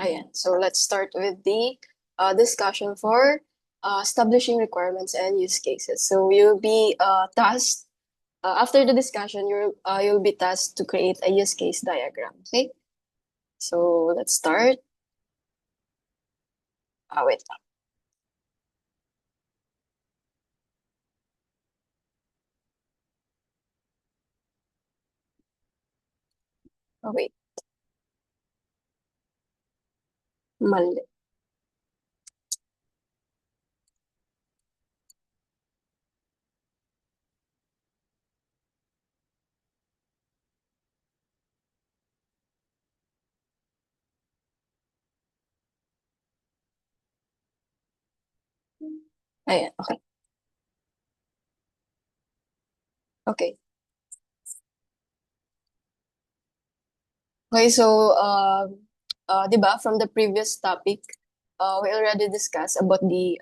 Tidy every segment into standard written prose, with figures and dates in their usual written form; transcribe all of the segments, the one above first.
Ayan. So let's start with the discussion for establishing requirements and use cases. So you'll be tasked after the discussion. You'll be tasked to create a use case diagram. Okay. So let's start. Wait. Wait. Mali. Ayan. Okay. Okay. Okay. So di ba from the previous topic, we already discussed about the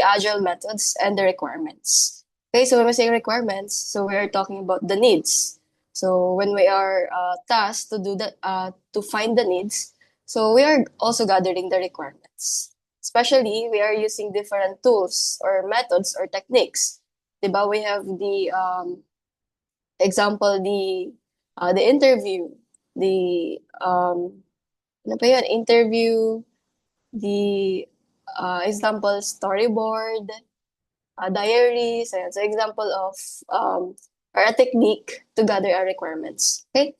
agile methods and the requirements. Okay, so when we say requirements, so we are talking about the needs. So when we are tasked to do that, to find the needs, so we are also gathering the requirements. Especially, we are using different tools or methods or techniques. Diba? We have the example, the interview, the ano pa yun, interview, the example storyboard, diaries, ayan. So example of or a technique to gather our requirements. Okay?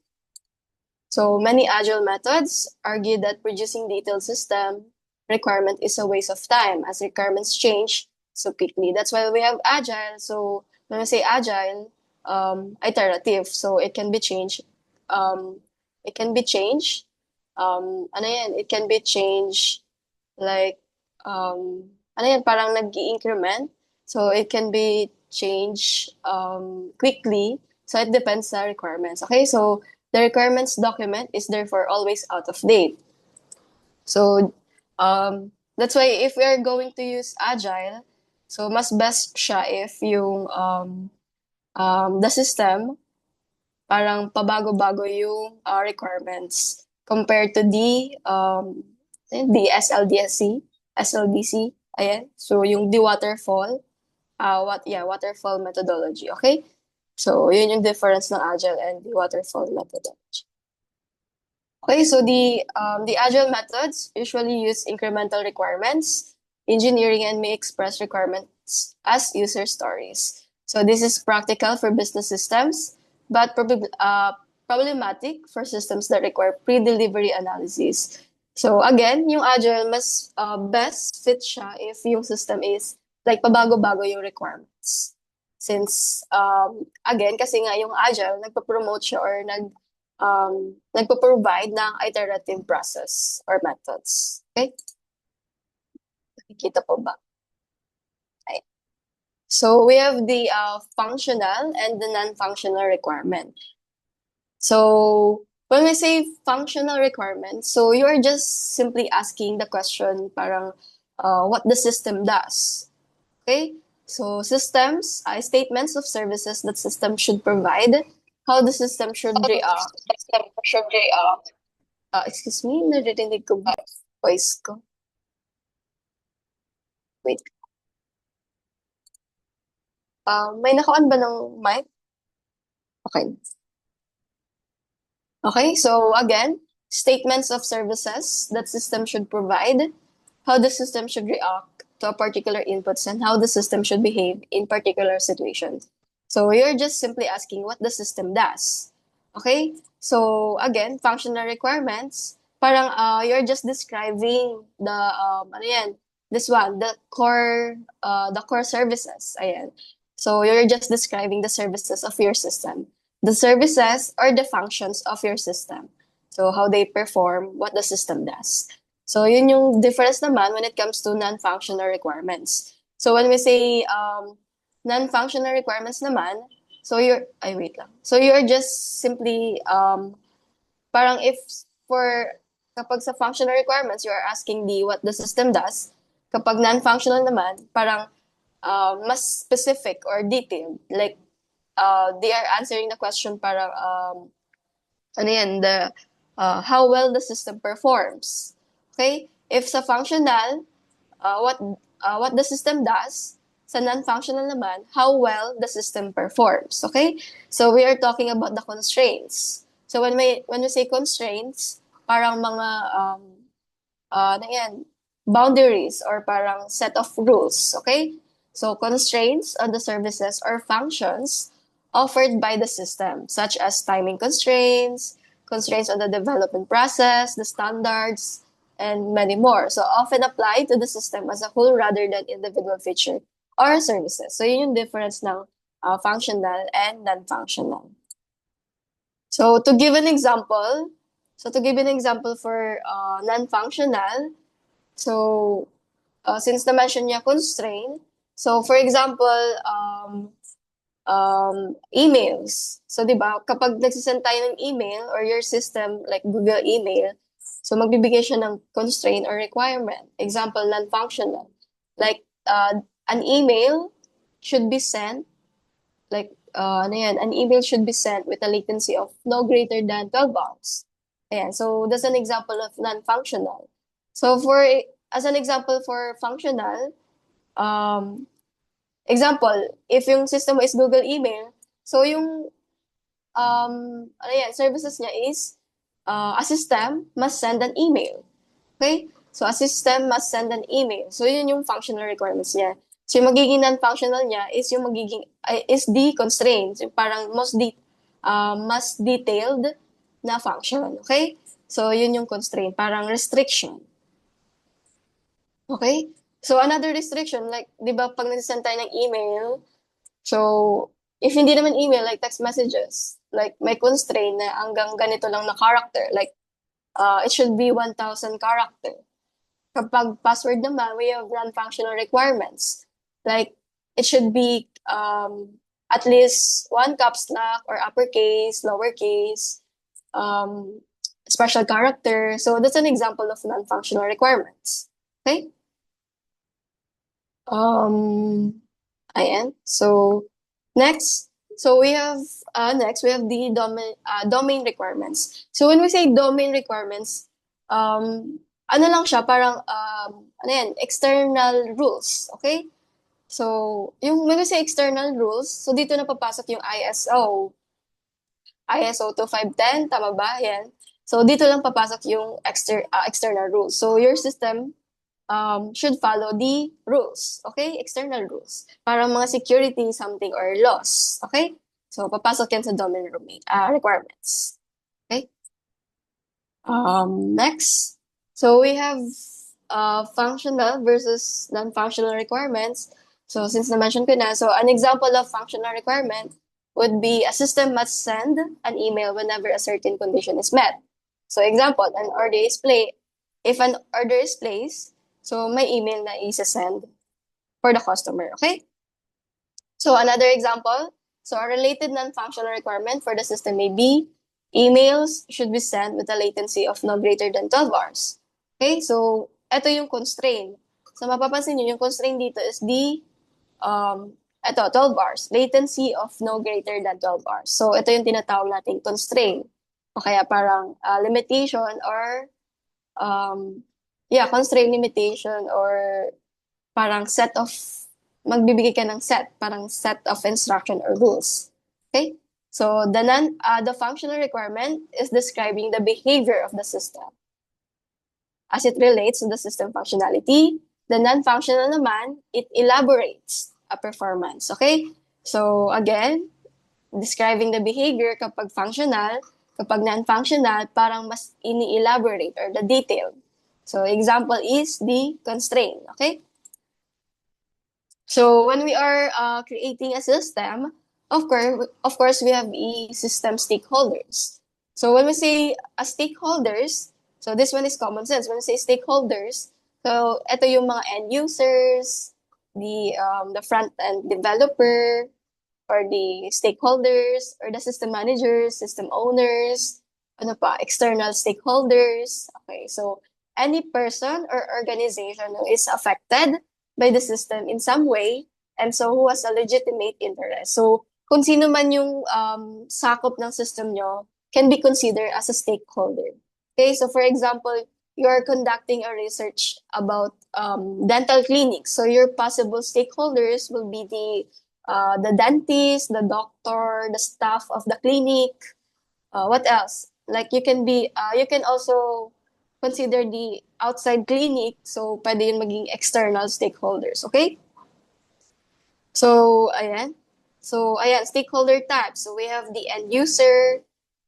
So many agile methods argue that producing detailed system requirement is a waste of time as requirements change so quickly. That's why we have agile. So when we say agile, iterative. So it can be changed. It can be changed. Ano yan? It can be changed like ano yan, parang nag-i-increment. So it can be changed quickly. So it depends sa requirements. Okay, so the requirements document is therefore always out of date. So that's why if we are going to use agile, so mas best siya if yung the system parang pabago-bago yung requirements compared to the SLDC, ayan. So yung the waterfall, waterfall methodology, okay? So yun yung difference ng agile and the waterfall methodology. Okay, so the agile methods usually use incremental requirements, engineering, and may express requirements as user stories. So this is practical for business systems, but problematic for systems that require pre-delivery analysis. So again, yung agile mas best fit siya if yung system is like pabago-bago yung requirements. Since again, kasi nga yung agile nagpo-promote siya or nagpo-provide ng iterative process or methods. Okay? Nakikita po ba? Ayan. So we have the functional and the non-functional requirement. So when we say functional requirement, so you are just simply asking the question parang what the system does. Okay? So systems, statements of services that system should provide, how the system should react. Excuse me, naririnig ko ba voice ko? Wait. May naka-on ba ng mic? Okay. Okay, so again, statements of services that system should provide, how the system should react to a particular inputs, and how the system should behave in particular situations. So you're just simply asking what the system does. Okay? So again, functional requirements, parang you're just describing ano yan, this one, the core services. Ayan. So you're just describing the services of your system. The services or the functions of your system. So how they perform, what the system does. So yun yung difference naman when it comes to non-functional requirements. So when we say non-functional requirements naman, so wait lang. So you're just simply, parang if for, kapag sa functional requirements, you are asking what the system does. Kapag non-functional naman, parang mas specific or detailed. Like, they are answering the question para ano yan, how well the system performs. Okay? If sa functional, what the system does, sa non-functional naman, how well the system performs. Okay? So we are talking about the constraints. So when we say constraints, parang mga ano yan, boundaries or parang set of rules. Okay? So constraints on the services or functions offered by the system, such as timing constraints, constraints on the development process, the standards, and many more. So often applied to the system as a whole rather than individual feature or services. So yun yung difference ng functional and non-functional. So to give an example, for non-functional, so since na-mention niya constraint, so for example, emails. So, di ba, kapag nagsisend tayo ng email or your system, like Google email, so magbibigay siya ng constraint or requirement. Example, non-functional. Like, an email should be sent, like, an email should be sent with a latency of no greater than 12 hours. Ayan, so that's an example of non-functional. So, as an example for functional, example, if yung system mo is Google email, so yung services niya is a system must send an email. Okay? So a system must send an email. So yun yung functional requirements niya. So yung magiging non-functional niya is yung is the constraints, yung parang most detailed na function. Okay? So yun yung constraint, parang restriction. Okay? So another restriction, like, di ba pag nagsisend tayo ng email, so if hindi naman email, like text messages, like may constraint na hanggang ganito lang na character, like it should be 1,000 character. Kapag password naman, we have non-functional requirements. Like, it should be at least one caps lock or uppercase, lowercase, special character. So that's an example of non-functional requirements. Okay? Ayan. So next, we have the domain requirements. So when we say domain requirements, ano lang siya, parang external rules, okay? So when we say external rules, so dito na papasok yung ISO 2510, tama ba? Yan. So dito lang papasok yung external rules. So your system should follow the rules, okay? External rules. Parang mga security something or laws, okay? So, papasok yan sa domain requirements. Okay? Next. So, we have functional versus non-functional requirements. So, since na-mention ko na, so an example of functional requirement would be a system must send an email whenever a certain condition is met. So, example, if an order is placed, so may email na isa-send for the customer, okay? So another example, so a related non-functional requirement for the system may be emails should be sent with a latency of no greater than 12 hours. Okay, so ito yung constraint. So mapapansin nyo, yung constraint dito is 12 hours, latency of no greater than 12 hours. So ito yung tinatawag nating constraint. O kaya parang limitation or constraint limitation or parang magbibigay ka ng parang set of instruction or rules. Okay? So the functional requirement is describing the behavior of the system as it relates to the system functionality. The non-functional naman, it elaborates a performance. Okay? So again, describing the behavior kapag functional, kapag non-functional, parang mas ini-elaborate or the detail. So example is the constraint, okay? So when we are creating a system, of course, we have system stakeholders. So when we say stakeholders, so this one is common sense. When we say stakeholders, so ito yung mga end users, the front-end developer, or the stakeholders, or the system managers, system owners, external stakeholders. Okay, so any person or organization who is affected by the system in some way, and so who has a legitimate interest. So kung sino man yung sakop ng system nyo can be considered as a stakeholder. Okay, so for example, you're conducting a research about dental clinics. So your possible stakeholders will be the dentist, the doctor, the staff of the clinic. What else? Like you can also consider the outside clinic. So pwede yun maging external stakeholders. Okay? So, ayan. So, ayan, stakeholder types. So, we have the end user,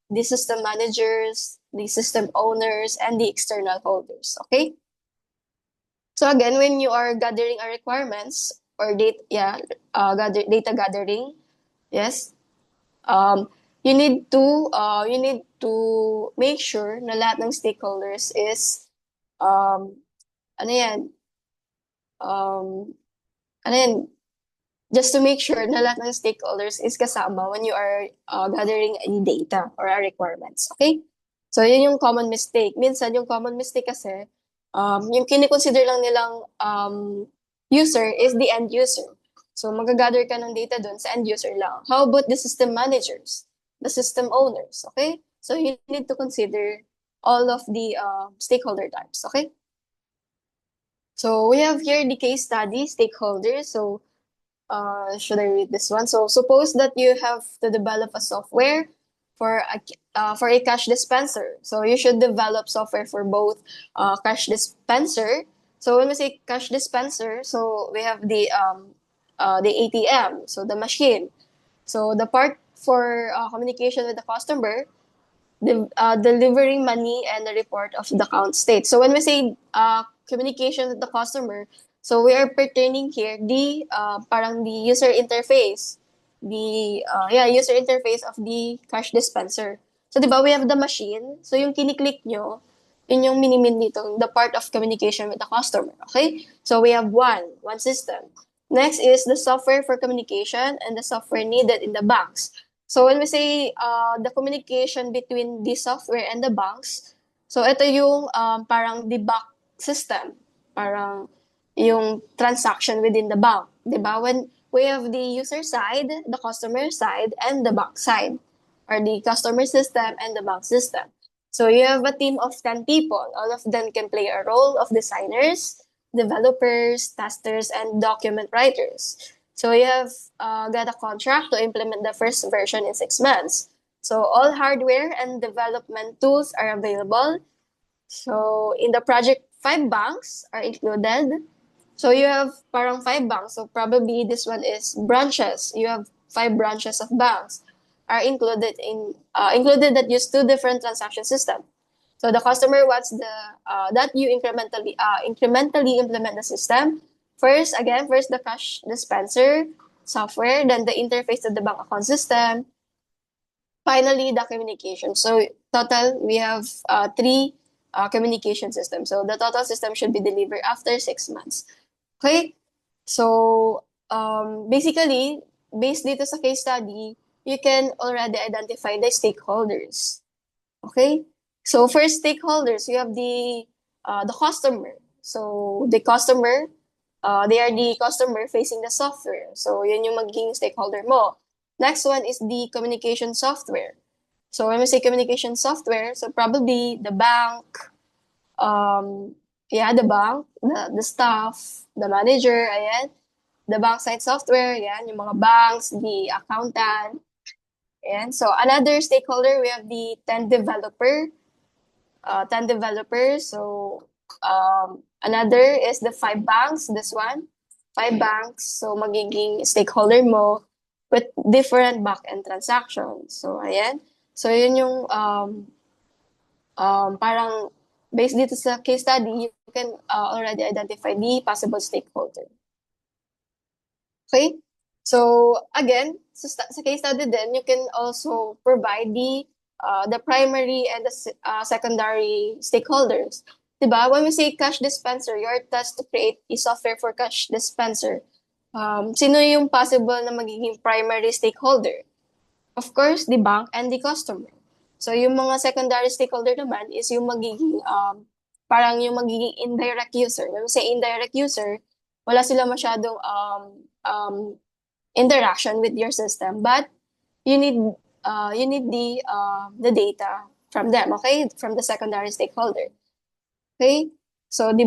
the system managers, the system owners, and the external holders. Okay? So, again, when you are gathering a requirements or data gathering, yes, um, you need to make sure na lahat ng stakeholders is um, ano yan, um, ano yan, just to make sure na lahat ng stakeholders is kasama when you are gathering any data or requirements. Okay? So, yun yung common mistake. Minsan, yung common mistake kasi, yung kinikonsider lang nilang user is the end user. So, magagather ka ng data dun sa end user lang. How about the system managers, the system owners? Okay? So, you need to consider all of the stakeholder types. Okay? So, we have here the case study stakeholders. So, should I read this one? So suppose that you have to develop a software for a cash dispenser. So you should develop software for both cash dispenser. So when we say cash dispenser, so we have the ATM, so the machine. So the part for communication with the customer, delivering money and the report of the account state. So when we say communication with the customer, so we are pertaining here the parang the user interface, user interface of the cash dispenser. So 'di ba we have the machine. So yung kiniklik nyo, yun yung minimin dito, the part of communication with the customer. Okay? So we have one system. Next is the software for communication and the software needed in the banks. So when we say the communication between the software and the banks, so ito yung parang the back system, parang yung transaction within the bank, 'di ba? When we have the user side, the customer side, and the bank side, or the customer system and the bank system. So you have a team of 10 people. All of them can play a role of designers, developers, testers, and document writers. So you have got a contract to implement the first version in 6 months. So all hardware and development tools are available. So in the project, 5 banks are included. So you have parang 5 banks. So probably this one is branches. You have 5 branches of banks are included that use 2 different transaction system. So the customer wants that you incrementally implement the system. First the cash dispenser software, then the interface to the bank account system. Finally, the communication. So total, we have 3 communication systems. So the total system should be delivered after 6 months. Okay? So basically, based dito sa case study, you can already identify the stakeholders. Okay? So first stakeholders, you have the customer. So the customer, they are the customer facing the software. So yun yung magiging stakeholder mo. Next one is the communication software. So when we say communication software, so probably the bank, the staff, the manager, ayan. The bank side software, yan, yung mga banks, the accountant. Ayan. So another stakeholder, we have the 10 developers. So another is the 5 banks, this one. 5 banks. So magiging stakeholder mo with different back-end transactions. So ayan. So yun yung parang based dito sa case study, you can already identify the possible stakeholder. Okay? So again, sa case study din, you can also provide the primary and the secondary stakeholders. Diba? When we say cash dispenser, you're tasked to create a software for cash dispenser. Sino yung possible na magiging primary stakeholder? Of course, the bank and the customer. So yung mga secondary stakeholder naman is yung magiging parang yung magiging indirect user. When we say indirect user, wala sila masyadong interaction with your system, but you need the data from them, okay, from the secondary stakeholder. Okay? So, the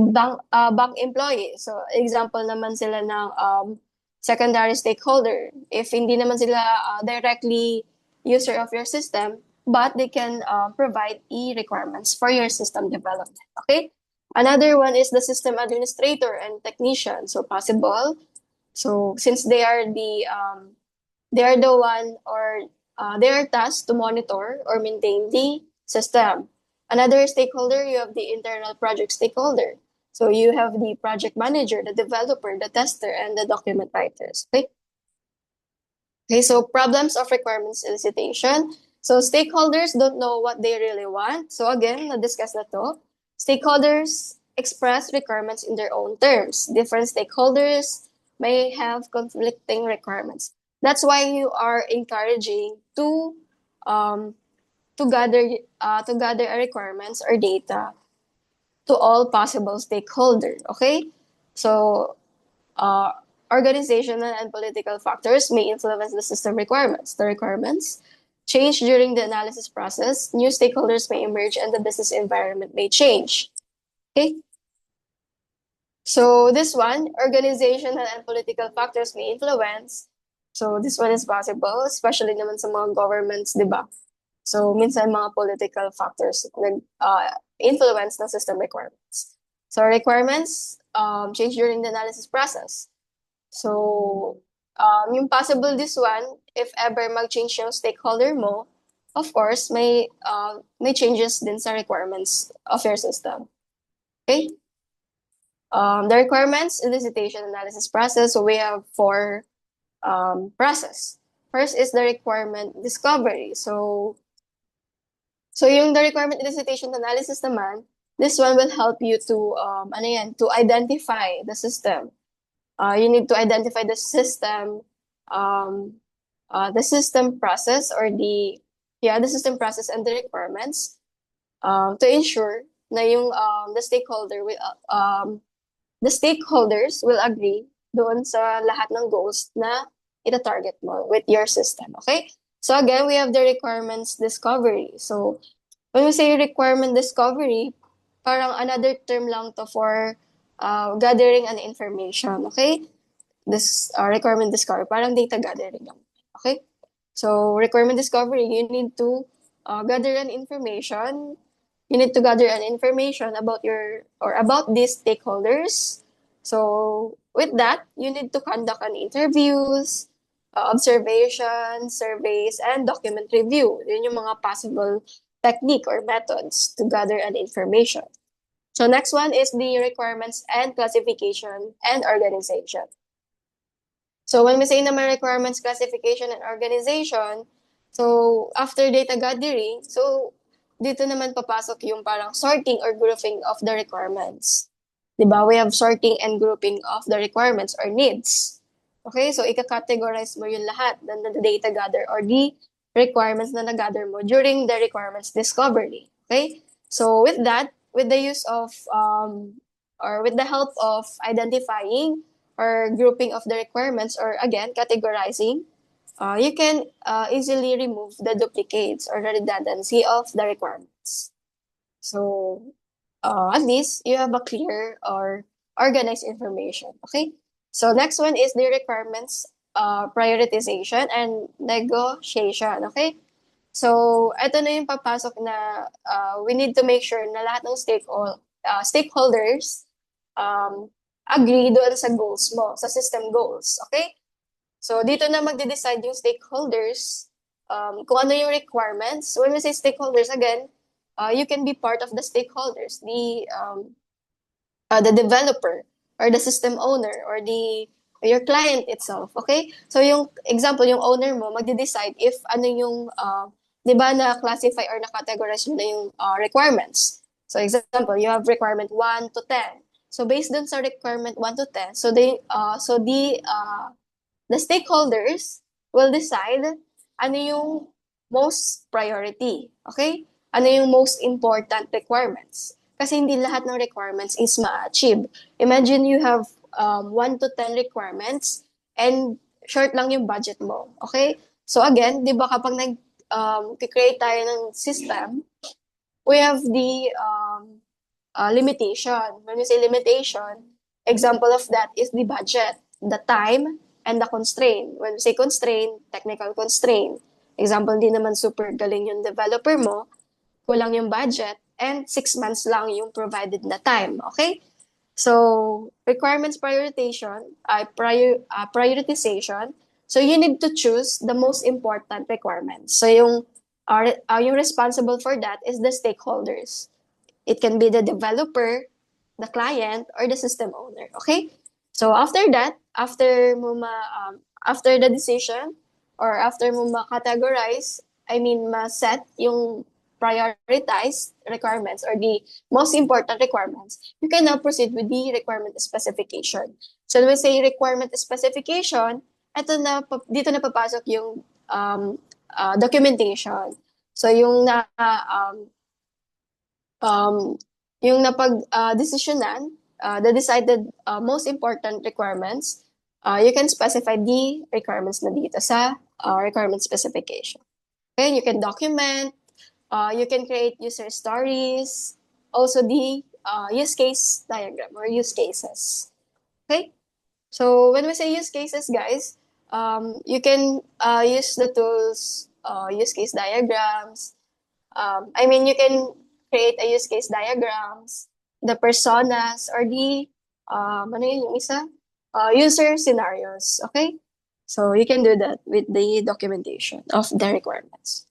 bank employee. So, example naman sila ng secondary stakeholder. If hindi naman sila directly user of your system, but they can provide e-requirements for your system development. Okay? Another one is the system administrator and technician. So, possible. So, since they are the one or they are tasked to monitor or maintain the system. Another stakeholder, you have the internal project stakeholder. So you have the project manager, the developer, the tester, and the document writers. Okay. Okay. So problems of requirements elicitation. So stakeholders don't know what they really want. So again, na-discuss na to. Stakeholders express requirements in their own terms. Different stakeholders may have conflicting requirements. That's why you are encouraging um, to gather requirements or data to all possible stakeholders. Okay, so uh, organizational and political factors may influence the system requirements. The requirements change during the analysis process. New stakeholders may emerge, and the business environment may change. Okay, so this one, organizational and political factors may influence. So this one is possible, especially naman sa mga governments, di ba? So minsan mga political factors influence ng system requirements. So requirements change during the analysis process. So yung possible this one, if ever mag-change yung stakeholder mo, of course, may changes din sa requirements of your system. Okay? The requirements elicitation analysis process. So we have four process. First is the requirement discovery. So yung the requirement elicitation analysis naman, this one will help you to to identify the system. You need to identify the system process or the system process and the requirements to ensure na yung the stakeholders will agree doon sa lahat ng goals na ita-target mo with your system. Okay? So again, we have the requirements discovery. So when we say requirement discovery, parang another term lang to for gathering an information. Okay? This requirement discovery, parang data gathering lang. Okay? So requirement discovery, you need to gather an information. You need to gather an information about about these stakeholders. So with that, you need to conduct an interviews, observations, surveys, and document review. Yun yung mga possible technique or methods to gather an information. So next one is the requirements and classification and organization. So when we say naman requirements, classification, and organization, so after data gathering, so dito naman papasok yung parang sorting or grouping of the requirements. Diba? We have sorting and grouping of the requirements or needs. Okay, so ika-categorize mo yung lahat ng data gather or the requirements na na-gather mo during the requirements discovery. Okay, so with that, with the use of or with the help of identifying or grouping of the requirements or again categorizing, you can easily remove the duplicates or the redundancy of the requirements. So at least you have a clear or organized information. Okay. So next one is the requirements prioritization and negotiation. Okay. So ito na yung papasok na we need to make sure na lahat ng stakeholders agree doon sa goals mo, sa system goals. Okay? So dito na magde-decide yung stakeholders kung ano yung requirements. When we say stakeholders, again, you can be part of the stakeholders, the developer or the system owner or your client itself. Okay? So yung example, yung owner mo magde-decide if ano yung, di ba na-classify or na-categorize mo na yung requirements. So example, you have requirement 1 to 10. So based dun sa requirement 1 to 10, so the stakeholders will decide ano yung most priority. Okay? Ano yung most important requirements. Kasi hindi lahat ng requirements is ma-achieve. Imagine you have 1 to 10 requirements and short lang yung budget mo. Okay? So again, di ba kapag create tayo ng system, we have limitation. When we say limitation, example of that is the budget, the time, and the constraint. When we say constraint, technical constraint. Example, di naman super galing yung developer mo, kulang yung budget, and 6 months lang yung provided na time. Okay? So, requirements prioritization. So, you need to choose the most important requirements. So, yung responsible for that is the stakeholders. It can be the developer, the client, or the system owner. Okay? So, after that, after the decision, or after mo ma-categorize, ma-set yung prioritized requirements or the most important requirements, you can now proceed with the requirement specification. So when we say requirement specification, dito na papasok yung documentation. So um, yung napag-desisyonan, the decided most important requirements, you can specify the requirements na dito sa requirement specification. Okay, you can document, you can create user stories, also the use case diagram or use cases. Okay, so when we say use cases, guys, you can use the tools, use case diagrams. You can create a use case diagrams, the personas, or the, ano yun yung isa? User scenarios, okay? So you can do that with the documentation of the requirements.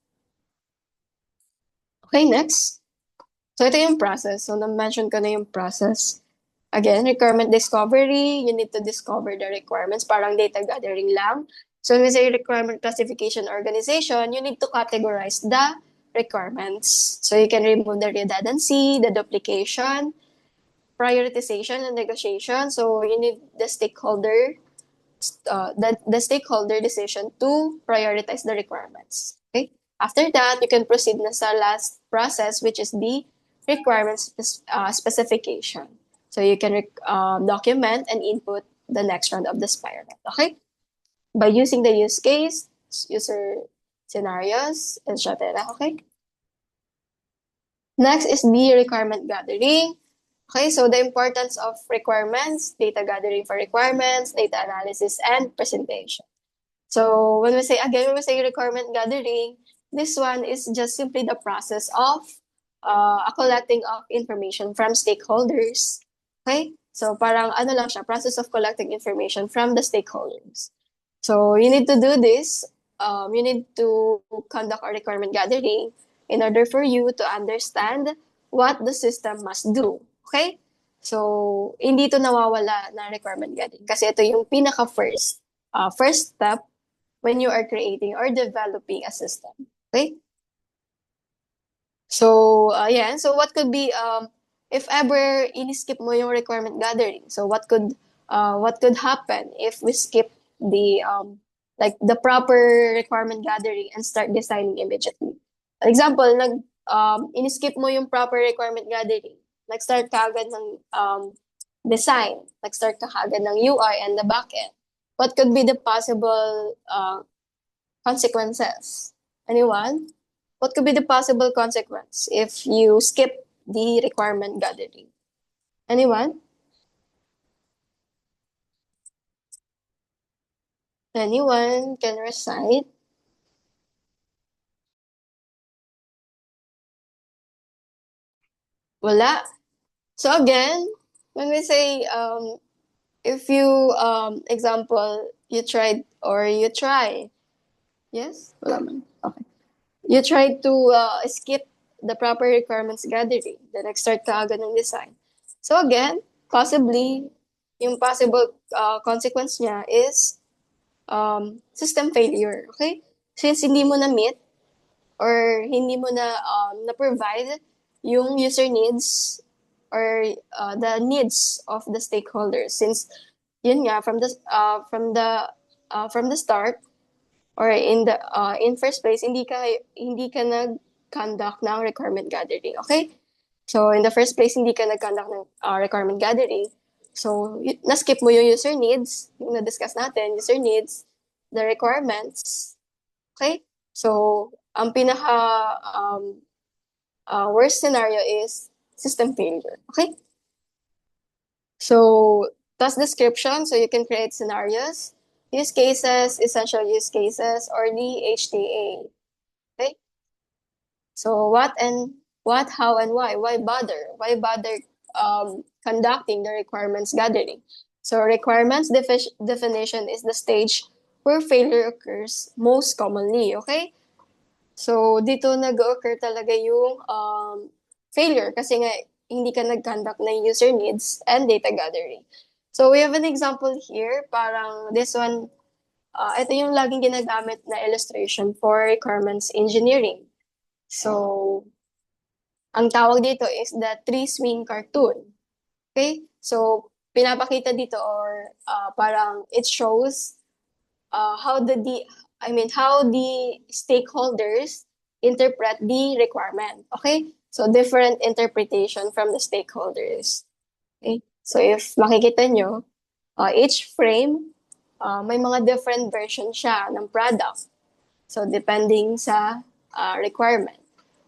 Okay, next. So ito yung process. So na-mention ko na yung process. Again, requirement discovery, you need to discover the requirements, parang data gathering lang. So when we say requirement classification organization, you need to categorize the requirements. So you can remove the redundancy, the duplication, prioritization, and negotiation. So you need the stakeholder decision to prioritize the requirements. Okay. After that, you can proceed na sa last process, which is the requirements specification. So you can document and input the next round of the spiral. Okay. By using the use case, user scenarios, etc. Okay. Next is the requirement gathering. Okay, so the importance of requirements, data gathering for requirements, data analysis, and presentation. So when we say requirement gathering, this one is just simply the process of a collecting of information from stakeholders. Okay, so parang ano lang siya, process of collecting information from the stakeholders. So you need to do this. You need to conduct a requirement gathering in order for you to understand what the system must do. Okay? So, hindi ito nawawala na requirement gathering kasi ito yung first step when you are creating or developing a system. Okay? So, so what could be, if ever in-skip mo yung requirement gathering, so what could happen if we skip the, the proper requirement gathering and start designing immediately? Example, in-skip mo yung proper requirement gathering, nag-start ka agad ng design, nag-start ka agad ng UI and the backend. What could be the possible consequences? Anyone? What could be the possible consequence if you skip the requirement gathering? Anyone? Anyone can recite? Wala. So again, when we say, if you, example, you tried or you try, yes? Wala man. Okay. You try to skip the proper requirements gathering, then nag-start ka agad ng design. So again, possibly, yung possible consequence niya is system failure, okay? Since hindi mo na-meet or hindi mo na-provide yung user needs or the needs of the stakeholders. Since yun nga, from the start, or in first place, hindi ka nag-conduct ng requirement gathering, okay? So in the first place, hindi ka nag-conduct ng requirement gathering. So na-skip mo yung user needs, yung na-discuss natin, user needs, the requirements, okay? So ang pinaka worst scenario is system failure. Okay? So task description, so you can create scenarios, use cases, essential use cases, or the HTA. Okay? So what, how, and why? Why bother? Why bother conducting the requirements gathering? So requirements definition is the stage where failure occurs most commonly. Okay? So dito nag-occur talaga yung failure kasi nga hindi ka nag-conduct ng user needs and data gathering. So we have an example here, parang this one, ito yung laging ginagamit na illustration for requirements engineering. So, ang tawag dito is the tree swing cartoon. Okay? So, pinapakita dito or parang it shows how how the stakeholders interpret the requirement. Okay? So, different interpretation from the stakeholders. Okay? So, if makikita nyo, each frame, may mga different version siya ng product. So, depending sa requirement.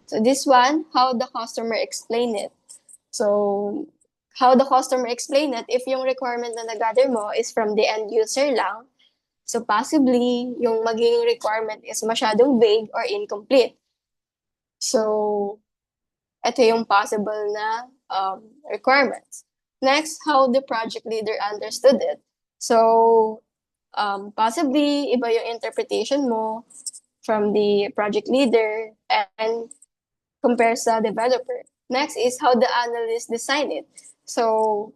So, this one, how the customer explain it. So, how the customer explain it, if yung requirement na nag-gather mo is from the end user lang, so possibly, yung magiging requirement is masyadong vague or incomplete. So, ito yung possible na requirements. Next, how the project leader understood it. So, possibly, iba yung interpretation mo from the project leader and compare sa developer. Next is how the analyst design it. So,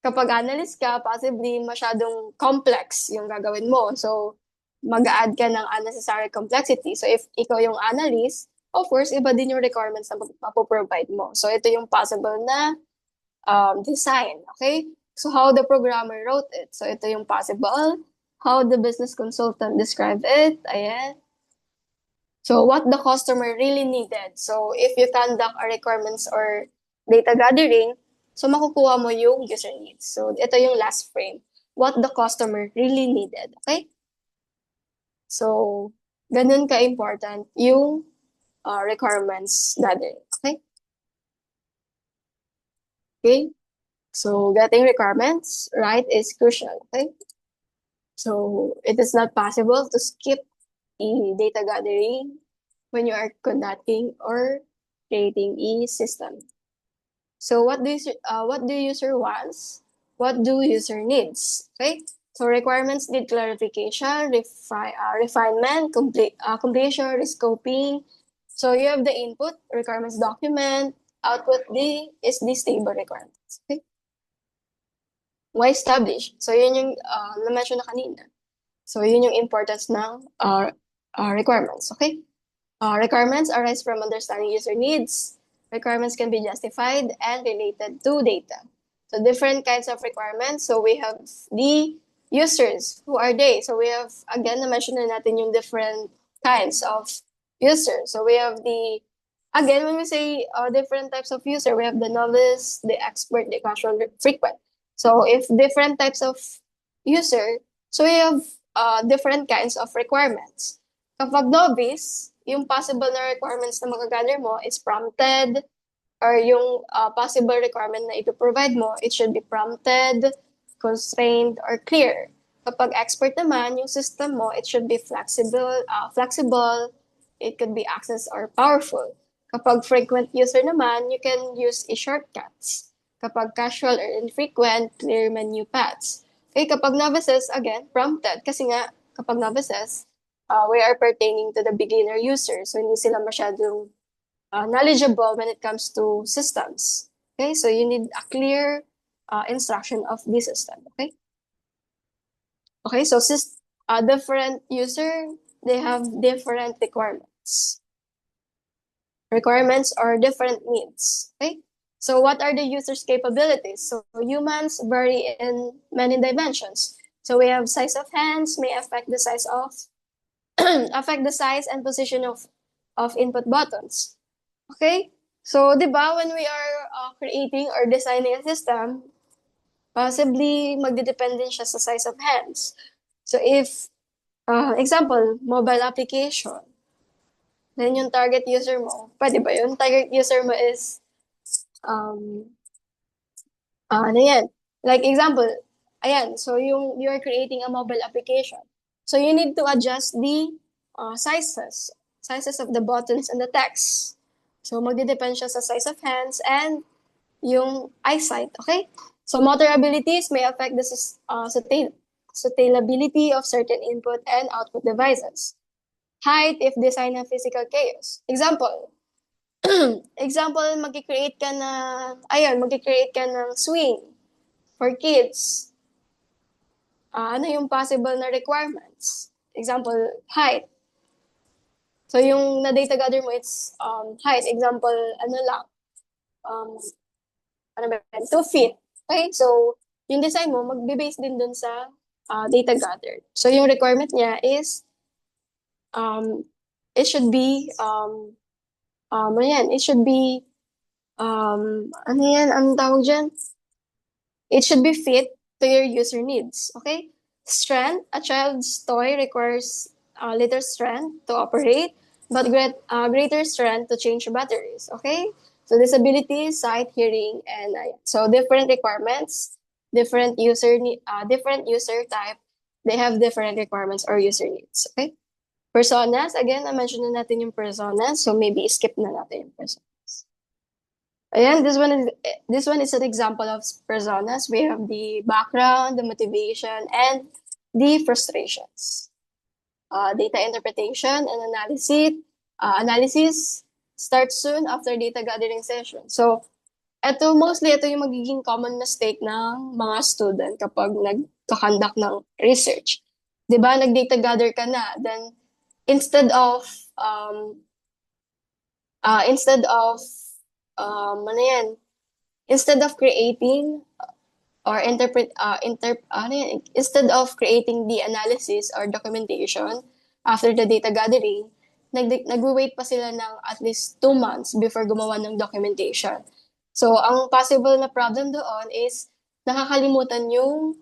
kapag analyst ka, possibly masyadong complex yung gagawin mo. So, mag-add ka ng unnecessary complexity. So, if ikaw yung analyst, of course, iba din yung requirements na mapoprovide mo. So, ito yung possible na design. Okay? So, how the programmer wrote it. So, ito yung possible. How the business consultant described it. Ayan. So, what the customer really needed. So, if you conduct a requirements or data gathering, so makukuha mo yung user needs. So, ito yung last frame. What the customer really needed. Okay? So, ganun ka-important yung requirements gathering. Okay? Okay? So, getting requirements right is crucial. Okay? So, it is not possible to skip the data gathering when you are conducting or creating a system. So what do user wants? What do user needs? Okay. So requirements need clarification, refinement, completion, rescoping. So you have the input, requirements document, output is the stable requirements. Okay. Why establish? So yun yung na-mention na kanina. So yun yung importance ng requirements. Okay. Requirements arise from understanding user needs. Requirements can be justified and related to data. So different kinds of requirements. So we have the users. Who are they? So we have, again, na-mention na natin yung different kinds of users. So we have again, when we say different types of user, we have the novice, the expert, the casual, the frequent. So if different types of user, so we have different kinds of requirements. Kapag novice, yung possible na requirements na magagather mo is prompted, or yung possible requirement na ipoprovide mo, it should be prompted, constrained, or clear. Kapag expert naman, yung system mo, it should be flexible, it could be access or powerful. Kapag frequent user naman, you can use shortcuts. Kapag casual or infrequent, clear menu paths. Okay, kapag novices, again, prompted. Kasi nga, kapag novices, we are pertaining to the beginner user. So, hindi sila masyadong knowledgeable when it comes to systems. Okay, so you need a clear instruction of the system. Okay. Okay, so different user, they have different requirements. Requirements or different needs. Okay. So what are the user's capabilities? So humans vary in many dimensions. So we have size of hands may affect the size of affect the size and position of input buttons. Okay? So, di ba, when we are creating or designing a system, possibly magdidepend din siya sa size of hands. So, if, example, mobile application, then yung target user mo, pwede ba yun? Target user mo is ano yan? Like example, ayan, so you are creating a mobile application. So you need to adjust the sizes of the buttons and the text. So magdidepend siya sa size of hands and yung eyesight, okay? So motor abilities may affect the sustainability of certain input and output devices. Height if design ng physical chaos. Example, example, magki-create ka ng swing for kids. Ano yung possible na requirements? Example, height. So yung na-data gather mo, it's height. Example, ano lang, um, 2 feet. Okay, so yung design mo, magbe-base din dun sa data gathered. So yung requirement niya is, um, it should be, ano yan, it should be, ano yan, anong tawag dyan? It should be fit to your user needs, okay? Strength, a child's toy requires little strength to operate, but greater strength to change batteries, okay? So disability, sight, hearing, and so different requirements, different different user type, they have different requirements or user needs, okay? Personas, again, na-mention na natin yung personas, so maybe skip na natin yung personas. Ayan, this one is an example of personas. We have the background, the motivation, and the frustrations. Data interpretation and analysis. Analysis starts soon after data gathering session. So, ito yung magiging common mistake ng mga student kapag nagkakandak ng research. 'Di ba, nag-data gather ka na, then instead of ano yan, instead of creating or instead of creating the analysis or documentation after the data gathering, nagwe-wait pa sila ng at least 2 months before gumawa ng documentation. So, ang possible na problem doon is nakakalimutan yung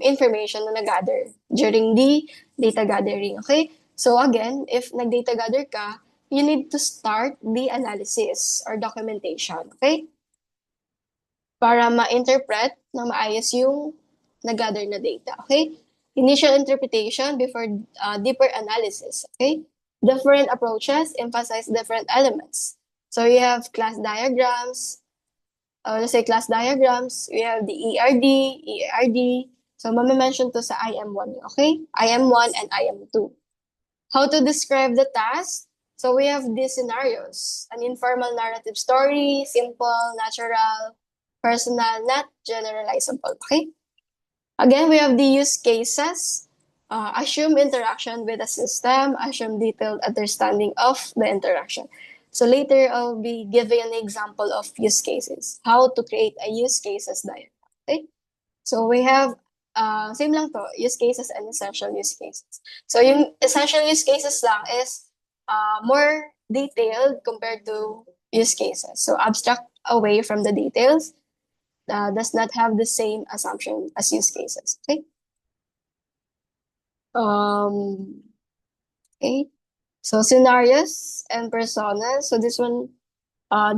information na nag-gather during the data gathering. Okay? So, again, if nag-data gather ka, you need to start the analysis or documentation. Okay? Para ma-interpret na maayos yung nag-gather na data. Okay? Initial interpretation before deeper analysis. Okay? Different approaches emphasize different elements. So you have class diagrams. Let's say class diagrams. We have the ERD, EARD. So mama-mention to sa IM1. Okay? IM1 and IM2. How to describe the task? So we have these scenarios. An informal narrative story, simple, natural, personal, not generalizable. Okay? Again, we have the use cases. Assume interaction with a system. Assume detailed understanding of the interaction. So later, I'll be giving an example of use cases. How to create a use cases diagram. Okay? So we have, same lang to, use cases and essential use cases. So yung essential use cases lang is more detailed compared to use cases. So abstract away from the details. Does not have the same assumption as use cases. Okay. Okay. So scenarios and personas. So this one,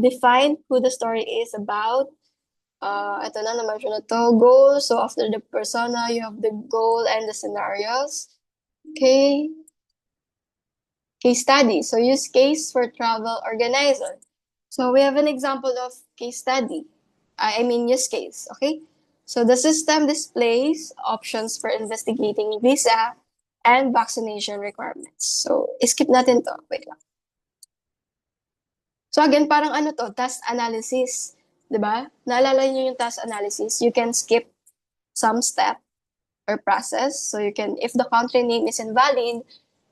define who the story is about. Ito na naman siya na to. Goal. So after the persona, you have the goal and the scenarios. Okay. Case study. So use case for travel organizer. So we have an example of case study. I mean use case, okay? So the system displays options for investigating visa and vaccination requirements. So skip natin to. Wait lang. So again, parang ano to, task analysis. 'Di ba? Naalala niyo yung task analysis, you can skip some step or process. So you can, if the country name is invalid,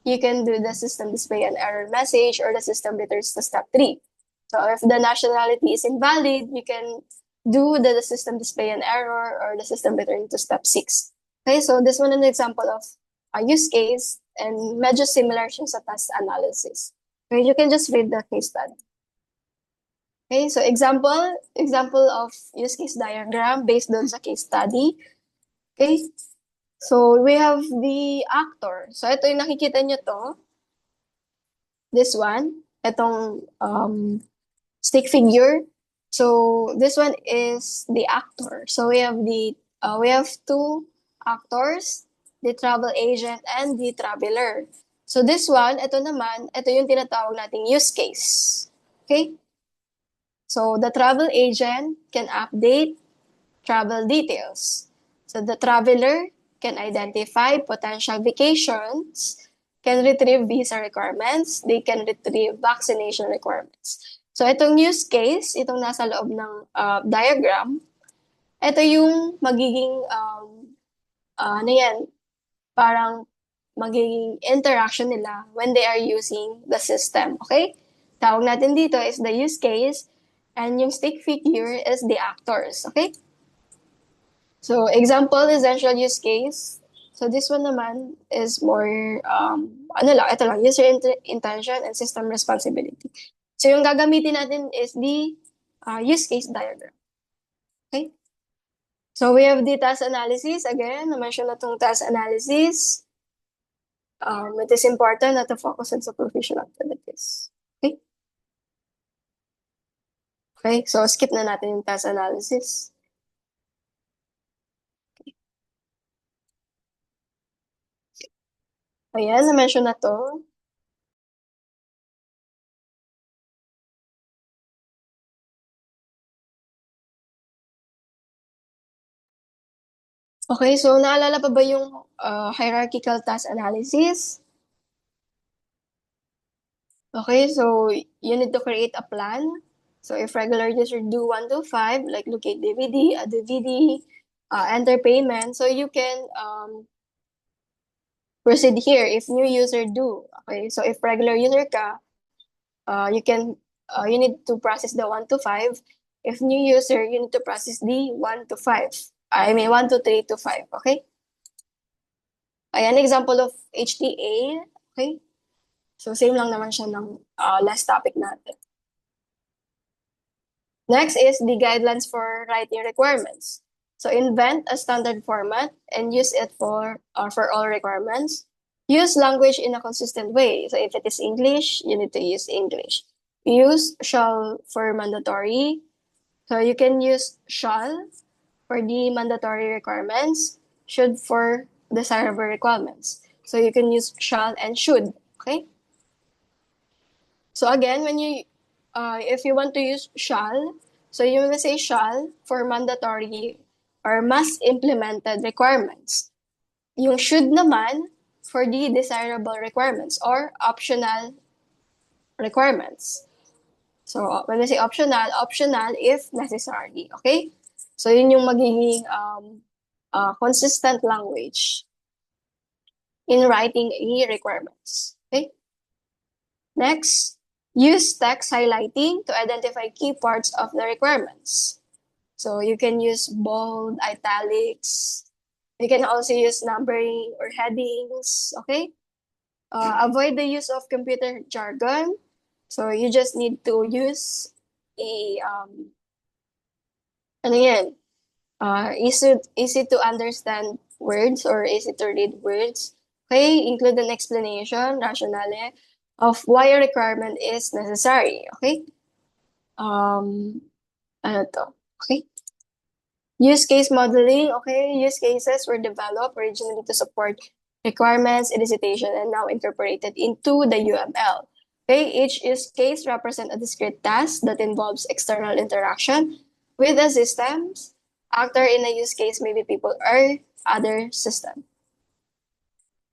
you can do the system display an error message or the system returns to step 3. So if the nationality is invalid, you can do the system display an error or the system return to step 6. Okay, so this one is an example of a use case and medyo similar siya sa task analysis. Okay, you can just read the case study. Okay, so example of use case diagram based on sa case study. Okay, so we have the actor. So ito yung nakikita nyo to. This one, itong stick figure. So this one is the actor. So we have two actors, the travel agent and the traveler. So this one, ito yung tinatawag nating use case. Okay? So the travel agent can update travel details. So the traveler can identify potential vacations, can retrieve visa requirements, they can retrieve vaccination requirements. So itong use case, itong nasa loob ng diagram, ito yung magiging, ano yan, parang magiging interaction nila when they are using the system. Okay? Tawag natin dito is the use case, and yung stick figure is the actors. Okay? So example, essential use case. So this one naman is more, ito lang, user intention and system responsibility. So yung gagamitin natin is the use case diagram. Okay? So we have the task analysis. Again, na-mention na itong task analysis. It is important not to focus on superficial activities. Okay? Okay, so skip na natin yung task analysis. Ayan, na-mention na to. Okay, so naalala pa ba yung hierarchical task analysis? Okay, so you need to create a plan. So if regular user do 1 to 5, like locate DVD, a DVD, enter payment, so you can proceed here if new user do. Okay, so if regular user ka, you need to process the 1 to 5. If new user, you need to process the 1 to 5. I mean 1 to 3 to 5, okay? Ayan, example of HTA, okay? So same lang naman siya ng last topic natin. Next is the guidelines for writing requirements. So invent a standard format and use it for all requirements. Use language in a consistent way. So if it is English, you need to use English. Use shall for mandatory. So you can use shall for the mandatory requirements, should for desirable requirements. So you can use shall and should, okay? So again, if you want to use shall, so you will say shall for mandatory or must implemented requirements. Yung should naman for the desirable requirements or optional requirements. So when we say optional if necessary, okay? So yun yung magiging consistent language in writing a requirements, okay? Next, use text highlighting to identify key parts of the requirements. So you can use bold, italics. You can also use numbering or headings, okay? Avoid the use of computer jargon. So you just need to use a, ano yan, easy to understand words or easy to read words. Okay, include an explanation, rationale, of why a requirement is necessary. Okay? Ano to? Okay? Use case modeling. Okay, use cases were developed originally to support requirements, elicitation, and now incorporated into the UML. Okay, each use case represents a discrete task that involves external interaction with the systems. Actor in a use case may be people or other system.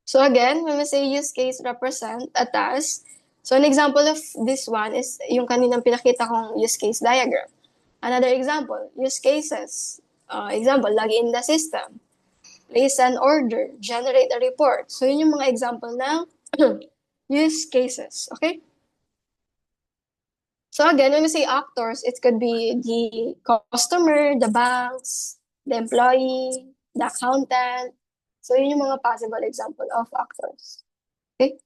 So again, when we say use case represent a task, so an example of this one is yung kaninang pinakita kong use case diagram. Another example, use cases. Example, log in the system, place an order, generate a report. So yun yung mga example ng use cases, okay? So again, when we say actors, it could be the customer, the banks, the employee, the accountant. So yun yung mga possible example of actors. Okay?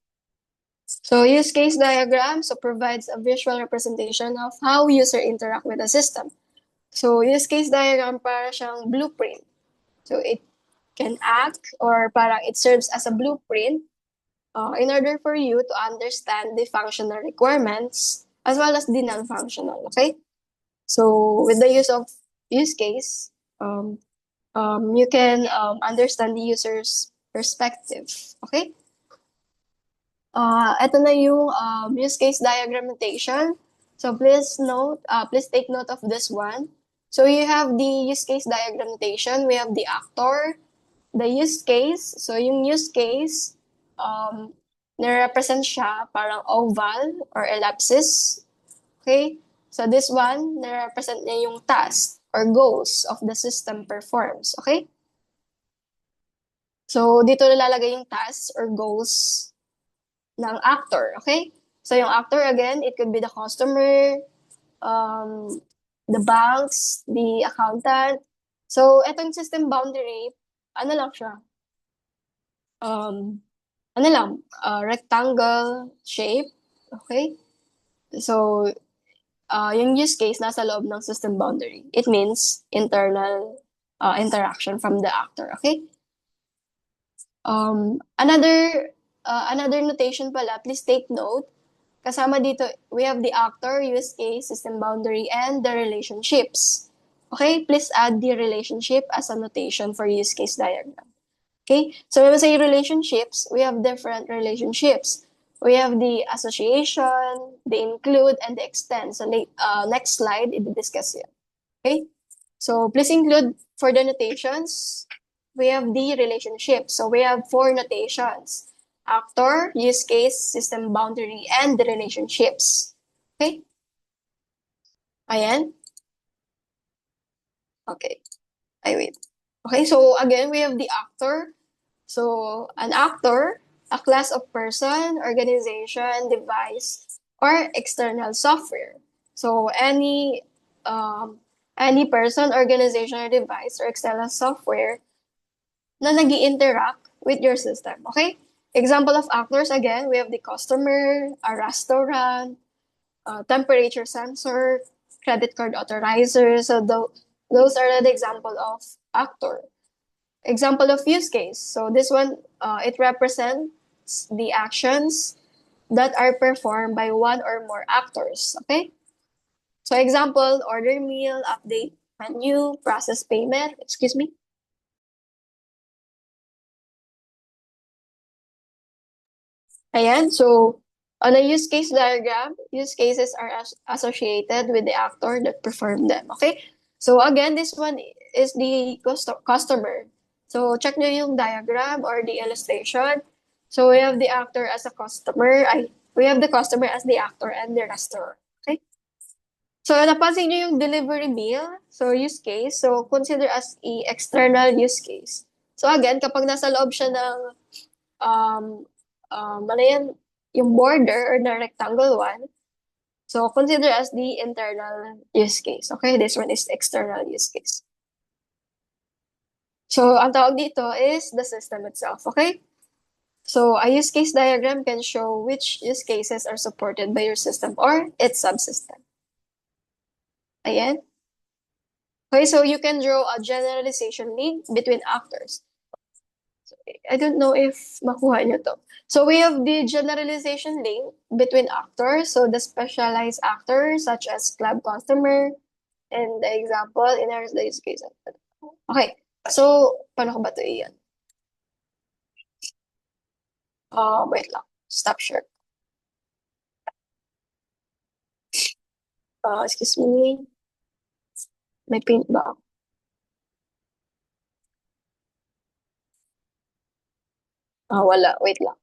So use case diagram provides a visual representation of how user interact with the system. So use case diagram para siyang blueprint. So it can act or parang it serves as a blueprint in order for you to understand the functional requirements as well as the non-functional, okay? So with the use of use case, you can understand the user's perspective. Okay? Ito na yung use case diagrammentation. So please take note of this one. So you have the use case diagrammentation, we have the actor, the use case. So yung use case, nire-represent siya parang oval or ellipsis. Okay? So this one, nire-represent niya yung task or goals of the system performs. Okay? So dito nalalagay yung tasks or goals ng actor, okay? So yung actor again, it could be the customer, the banks, the accountant. So etong system boundary, ano lang siya? Um, ano lang, rectangle shape, okay? So yung use case nasa loob ng system boundary. It means internal interaction from the actor, okay? Another notation pala, please take note. Kasama dito, we have the actor, use case, system boundary, and the relationships. Okay, please add the relationship as a notation for use case diagram. Okay, so when we say relationships, we have different relationships. We have the association, the include, and the extend. So next slide, i-discuss yan. Okay, so please include for the notations, we have the relationship. So we have 4 notations: actor, use case, system boundary, and the relationships. Okay? Ayan. Okay. I wait. Okay, so again, we have the actor. So an actor, a class of person, organization, device, or external software. So any person, organization, or device, or external software na nag-interact with your system. Okay? Example of actors, again, we have the customer, a restaurant, temperature sensor, credit card authorizer. So those are the example of actor. Example of use case. So this one, it represents the actions that are performed by one or more actors. Okay? So example, order meal, update menu, process payment, excuse me. Ayan, so on a use case diagram, use cases are associated with the actor that performed them. Okay? So again, this one is the customer. So check nyo yung diagram or the illustration. So we have the actor as a customer. We have the customer as the actor and the restaurant. Okay? So napansin nyo yung delivery meal. So use case. So consider as external use case. So again, kapag nasa loob siya ng um, ano yan, yung border or the rectangle one. So consider as the internal use case. Okay, this one is external use case. So ang tawag dito is the system itself. Okay? So a use case diagram can show which use cases are supported by your system or its subsystem. Ayan. Okay, so you can draw a generalization link between actors. So, I don't know if makuha nyo to. So we have the generalization link between actors. So the specialized actors such as club customer and the example in our use case. Okay. So, paano ko ba ito iyan? Wait lang. Stop share. Excuse me. May paint ba ako? Wala. Wait lang.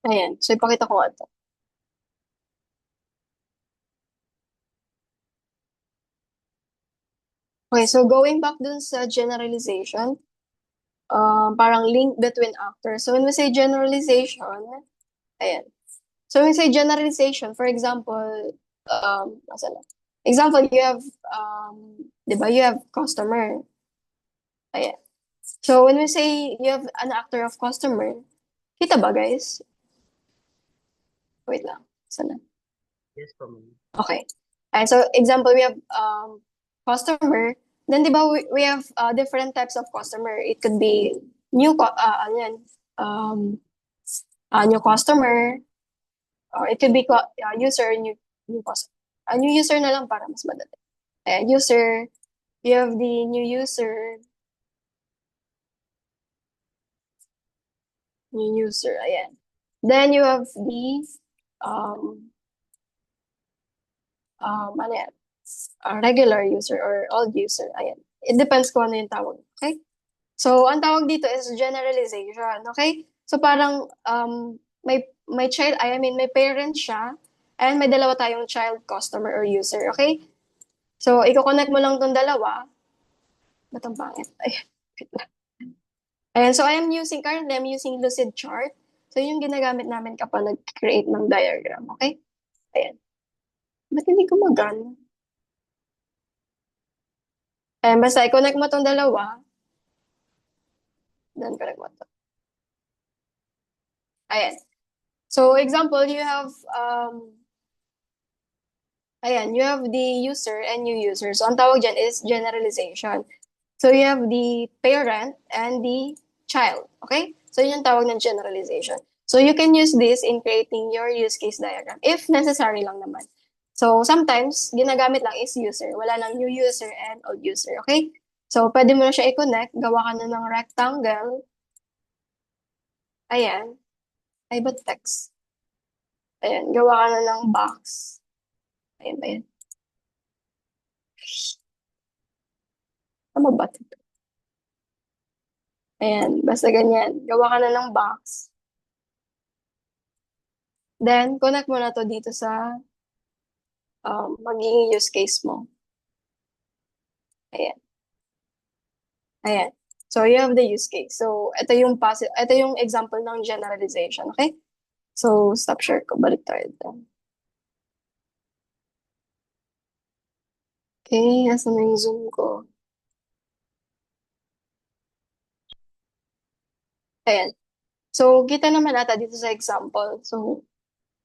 Ayan. So, ipakita ko nga ito. Okay, so going back dun sa generalization, parang link between actors. So when we say generalization, ayan. So when we say generalization, for example, nasa na? Example, you have, di ba, you have customer. Ayan. So, when we say you have an actor of customer, kita ba, guys? Wait lang. Sana. Yes po, ma'am. Okay. And so, example, we have customer. Then, di ba, we have different types of customer. It could be ano yan, um, new customer, or it could be user, new customer. New user na lang para mas madali. User, you have the new user, ayan. Then you have the, ano yan, regular user or old user, ayan. It depends kung ano yung tawag, okay? So, ang tawag dito is generalization, okay? So, parang may child, I mean, may parent siya, and may dalawa tayong child, customer, or user, okay? So, i-connect mo lang tong dalawa. Ba't ang pangit? Ayan. Ayan, so currently, I'm using Lucid Chart. So, yung ginagamit namin kapag nag-create ng diagram, okay? Ayan. Ba't hindi gumagana? Ayan, basta i-connect mo tong dalawa. Then, connect mo to. Ayan. So, example, you have the user and new user. So, ang tawag dyan is generalization. So, you have the parent and the child. Okay? So, yun yung tawag ng generalization. So, you can use this in creating your use case diagram if necessary lang naman. So, sometimes, ginagamit lang is user. Wala nang new user and old user. Okay? So, pwede mo na siya i-connect. Gawa ka na ng rectangle. Ayan. Ay, ba't text? Ayan. Gawa ka na ng box. Ayan ba yan? Tama ba ito? Ayan, basta ganyan. Gawa ka na ng box. Then, connect mo na to dito sa magiging use case mo. Ayan. Ayan. So, you have the use case. So, ito yung example ng generalization. Okay? So, stop share ko. Balik tayo dito. Okay, nasa na yung Zoom ko? Ayan. So, kita naman ata dito sa example. So,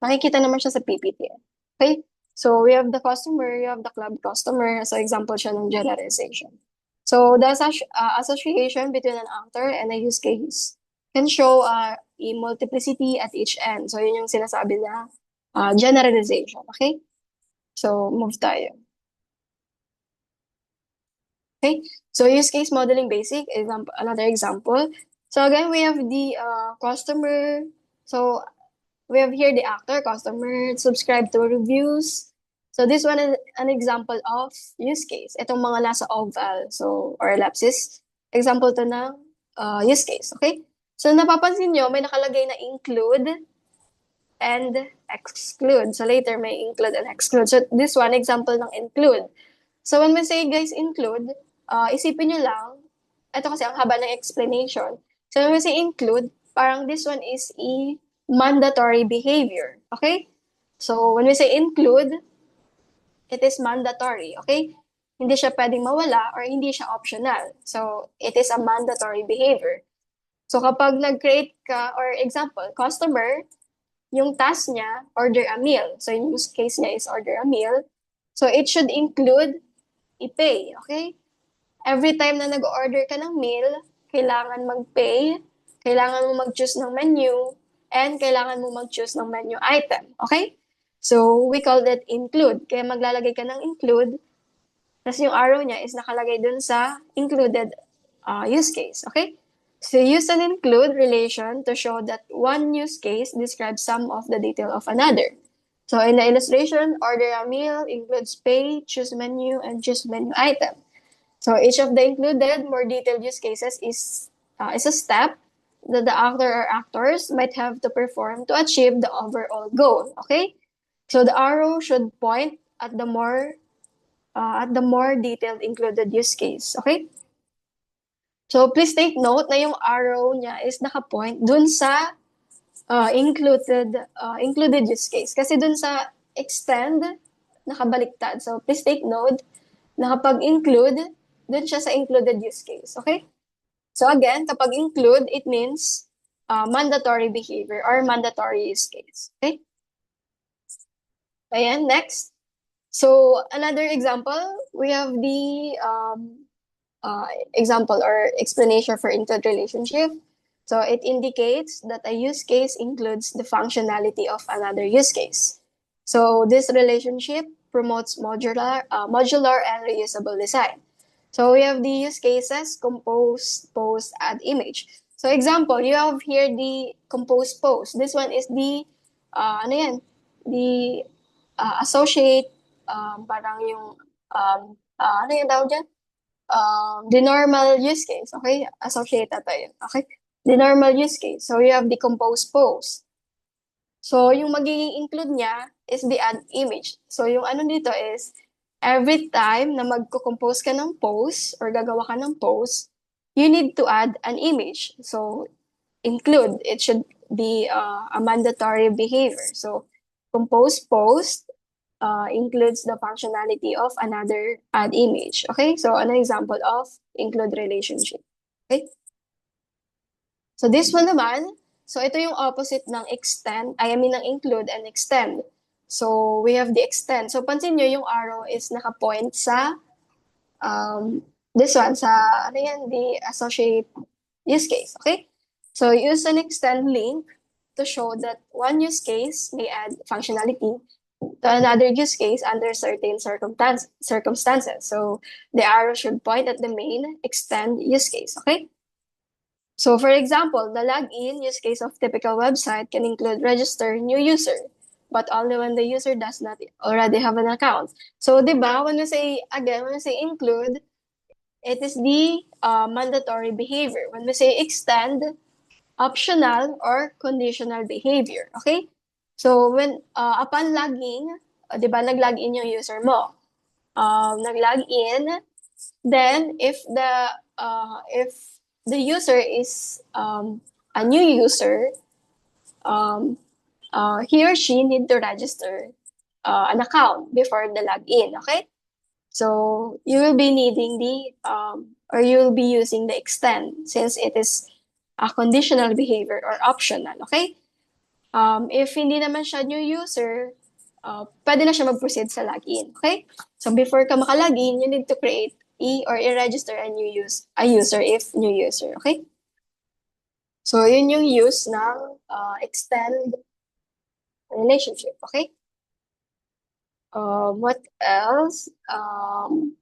makikita naman siya sa PPT. Okay? So, we have the customer, you have the club customer. So, example siya ng generalization. So, the association between an actor and a use case can show a multiplicity at each end. So, yun yung sinasabi na generalization. Okay? So, move tayo. Okay? So, use case modeling basic, another example. So, again, we have the customer. So, we have here the actor, customer, subscribe to reviews. So this one is an example of use case. Itong mga nasa oval, so, or ellipsis. Example to ng use case, okay? So napapansin nyo, may nakalagay na include and exclude. So later may include and exclude. So this one, example ng include. So when we say guys include, isipin nyo lang, ito kasi ang haba ng explanation. So when we say include, parang this one is a mandatory behavior. Okay? So when we say include, it is mandatory. Okay? Hindi siya pwedeng mawala or hindi siya optional. So it is a mandatory behavior. So kapag nag-create ka, or example, customer, yung task niya, order a meal. So yung use case niya is order a meal. So it should include i-pay. Okay? Every time na nag-order ka ng meal, kailangan mag-pay, kailangan mo mag-choose ng menu, and kailangan mo mag-choose ng menu item. Okay? So, we call that include. Kaya maglalagay ka ng include, tapos yung arrow niya is nakalagay dun sa included use case. Okay? So, use an include relation to show that one use case describes some of the detail of another. So, in the illustration, order a meal includes pay, choose menu, and choose menu item. So each of the included more detailed use cases is a step that the actor or actors might have to perform to achieve the overall goal. Okay, so the arrow should point at the more detailed included use case. Okay, so please take note na yung arrow niya is nakapoint dun sa included use case kasi dun sa extend nakabaliktad. So, please take note na kapag include, dun siya sa included use case. Okay? So, again, kapag include, it means mandatory behavior or mandatory use case. Okay? Ayan, next. So, another example, we have the example or explanation for include relationship. So it indicates that a use case includes the functionality of another use case. So this relationship promotes modular and reusable design. So we have the use cases, compose, post, add image. So example, you have here the compose post. This one is the, ano yan, the associate, parang yung, ano yung tawag dyan? The normal use case, okay? Associate na tayo, okay? The normal use case. So you have the compose post. So yung magiging include niya is the add image. So yung ano dito is, every time na magko-compose ka ng post or gagawa ka ng post, you need to add an image. So include, it should be a mandatory behavior. So compose post includes the functionality of another add image. Okay, so an example of include relationship. Okay, so this one naman, so ito yung opposite ng extend, I mean ng include and extend. So we have the extend. So pansin nyo yung arrow is naka-point sa this one, sa ano yan, the associate use case. Okay, so use an extend link to show that one use case may add functionality to another use case under certain circumstances. So the arrow should point at the main extend use case, okay? So for example, the login use case of typical website can include register new user, but only when the user does not already have an account. So diba, when we say, again, when we say include, it is the mandatory behavior. When we say extend, optional or conditional behavior, okay? So when upon logging, 'di ba nag-login yung user mo. Nag-login, then if the user is a new user, he or she need to register an account before the login, okay? So you will be needing the or you will be using the extend since it is a conditional behavior or optional, okay? If hindi naman siya new user, pwede na siya mag-proceed sa login, okay? So before ka makalogin, you need to create or i-register a user if new user, okay? So yun yung use ng extend relationship, okay? What else?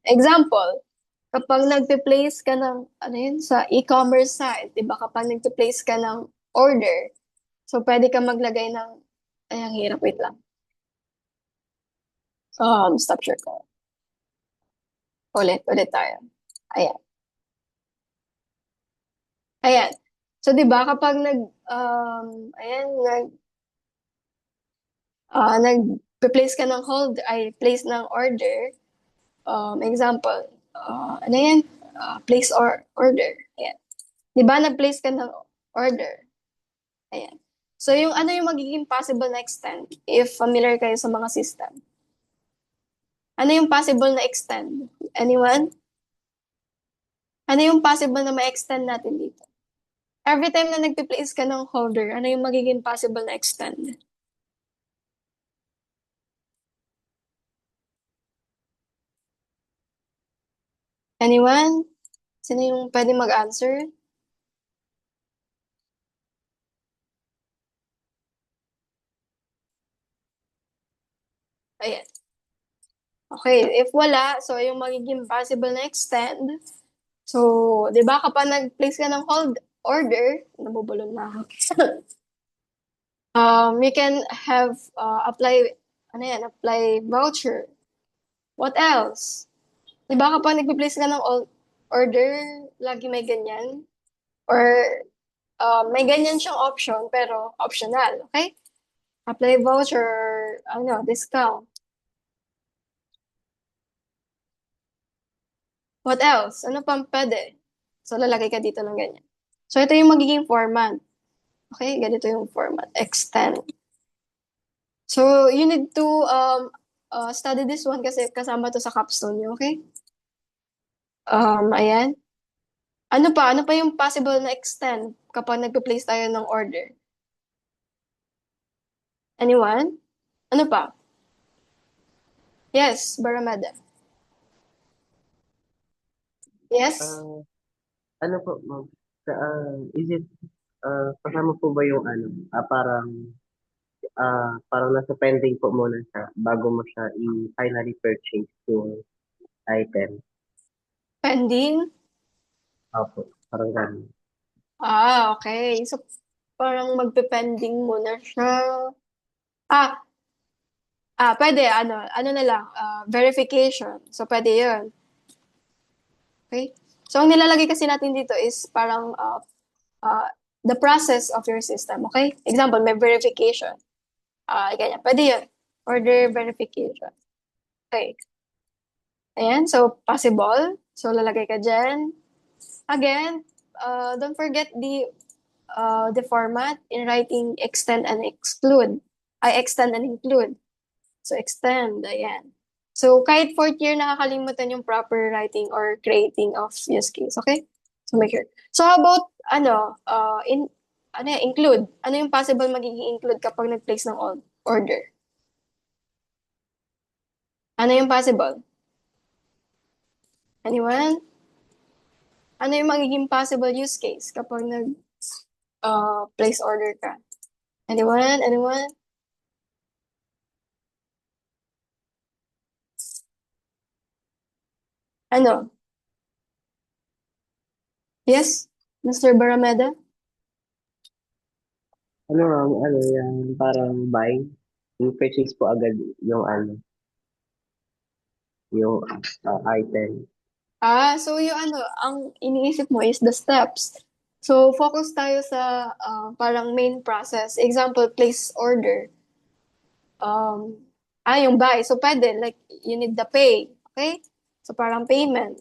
Example, kapag nagpe-place ka ng, ano yun, sa e-commerce site, di ba kapag nagpe-place ka ng order, so pwede ka maglagay ng, ay, ang hirap, wait lang. Stop share ko. Ulit tayo. Ayan. Ayan. So, di ba, kapag ayan, nag-place ka ng place ng order, example, ano yan? Place or order. Ayan. Di ba, nag-place ka ng order? Ayan. So, yung ano yung magiging possible na extend if familiar kayo sa mga system? Ano yung possible na extend? Anyone? Ano yung possible na ma-extend natin dito? Every time na nagpi-place ka ng holder, ano yung magiging possible na extend? Anyone? Sino yung pwede mag-answer? Ayan. Okay, if wala, so yung magiging possible na extend, so, di ba kapag nag-place ka ng hold order, nabubulol na ako. You can have apply voucher. What else? Di ba kapag nag-place ka ng order, lagi may ganyan? Or may ganyan siyang option, pero optional, okay? Apply voucher, discount. What else? Ano pang pwede? So, lalagay ka dito ng ganyan. So, ito yung magiging format. Okay, ganito yung format. Extend. So, you need to study this one kasi kasama to sa capstone nyo, okay? Ayan. Ano pa yung possible na extend kapag nagpe-place tayo ng order? Anyone? Ano pa? Yes, Baramada. Yes? Ah, ano po, ma'am? Is it, kasama po ba yung ano, parang nasa pending po muna siya bago mo siya i-finally purchase yung item? Pending? Opo, parang ganun. Okay. So, parang magpe-pending muna siya. Ah, pwede, ano na lang, verification. So, pwede yun. Okay? So, ang nilalagay kasi natin dito is parang uh, the process of your system. Okay? Example, may verification. Ganyan. Pwede yun. Order verification. Okay. Ayan. So, possible. So, lalagay ka dyan. Again, don't forget the format in writing extend and exclude. I extend and include. So, extend. Ayan. So, kahit fourth year, nakakalimutan yung proper writing or creating of use case. Okay? So, make sure. So, how about, include? Ano yung possible magiging include kapag nag-place ng order? Ano yung possible? Anyone? Ano yung magiging possible use case kapag place order ka? Anyone? Anyone? Ano? Yes? Mr. Barameda? Ano, ma'am, ano, yung parang buy, yung purchase po agad yung ano, yung item. So yung ang iniisip mo is the steps. So focus tayo sa parang main process. Example, place order. Um, yung buy. So pwede, like, you need the pay. Okay? So parang payment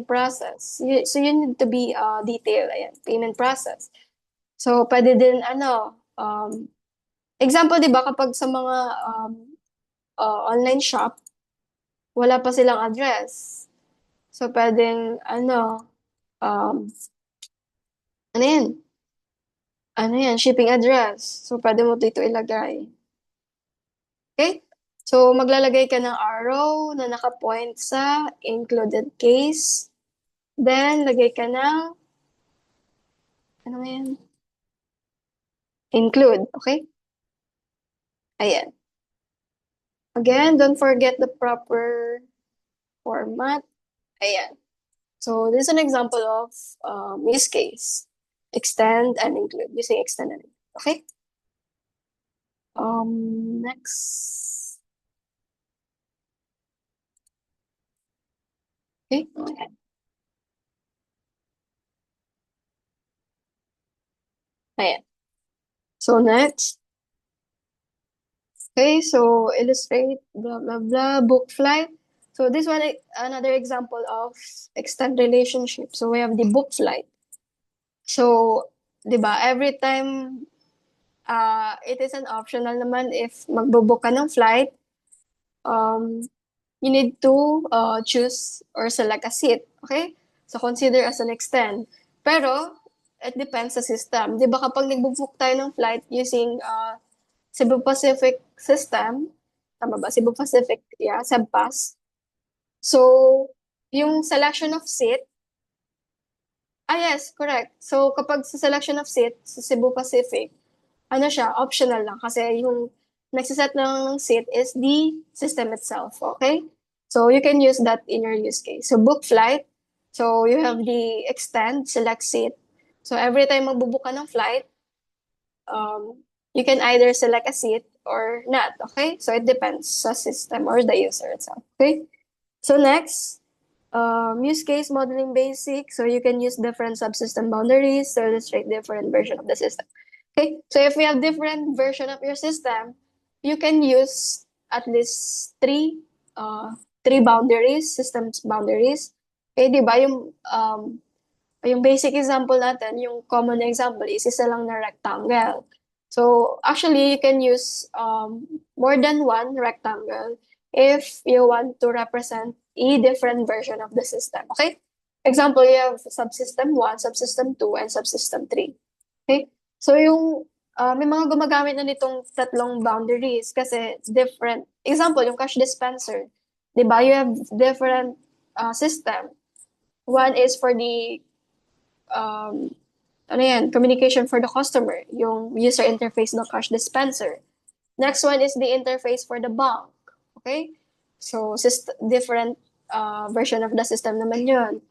process. So you need to be detailed. Ayan, payment process. So pwede din, example, di ba, kapag sa mga online shop, wala pa silang address. So pwedeng, um, ano yan? Shipping address. So, pwede mo dito ilagay. Okay? So, maglalagay ka ng arrow na nakapoint sa included case. Then, lagay ka ng, ano yan? Include. Okay? Ayan. Again, don't forget the proper format. Ayan. So, this is an example of use case. Extend and include. Using extend and include. Okay? Next. Okay? Ayan. So, next. Okay, so illustrate, blah, blah, blah, book flight. So this one, another example of extend relationship. So we have the book flight. So, di ba, every time, it is an optional naman if magbo-book ka ng flight, um, you need to choose or select a seat. Okay? So consider as an extend. Pero, it depends sa system. Di ba kapag nagbo-book tayo ng flight using Cebu Pacific system, tama ba? Cebu Pacific, yeah, SEBPAS. So, yung selection of seat, yes, correct. So, kapag sa selection of seat sa Cebu Pacific, ano siya, optional lang kasi yung nagsiset ng seat is the system itself, okay? So, you can use that in your use case. So, book flight. So, you have the extend, select seat. So, every time magbubook ka ng flight, you can either select a seat or not, okay? So it depends sa system or the user itself, okay? So next, use case modeling basic. So you can use different subsystem boundaries to illustrate different version of the system. Okay, so if we have different version of your system, you can use at least three boundaries, systems boundaries. Okay, di ba yung basic example natin, yung common example is isa lang na rectangle. So actually, you can use more than one rectangle if you want to represent a different version of the system. Okay? Example, you have subsystem 1, subsystem 2, and subsystem 3. Okay? So yung may mga gumagamit na nitong tatlong boundaries kasi different. Example, yung cash dispenser. 'Di ba? You have different system. One is for the um, communication for the customer, yung user interface ng cash dispenser. Next one is the interface for the bank. Okay? So, different version of the system naman yun.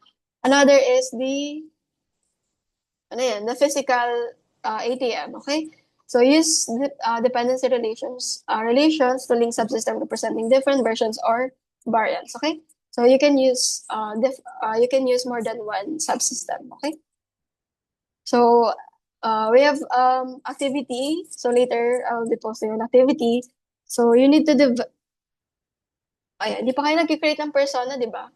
Another is the physical ATM. Okay? So, use dependency relations to link subsystem representing different versions or variants. Okay? So, you can use more than one subsystem. Okay? So, we have activity. So later, I'll be posting an activity. So you need to Ayan, hindi pa kayo nag-create ng persona, di ba?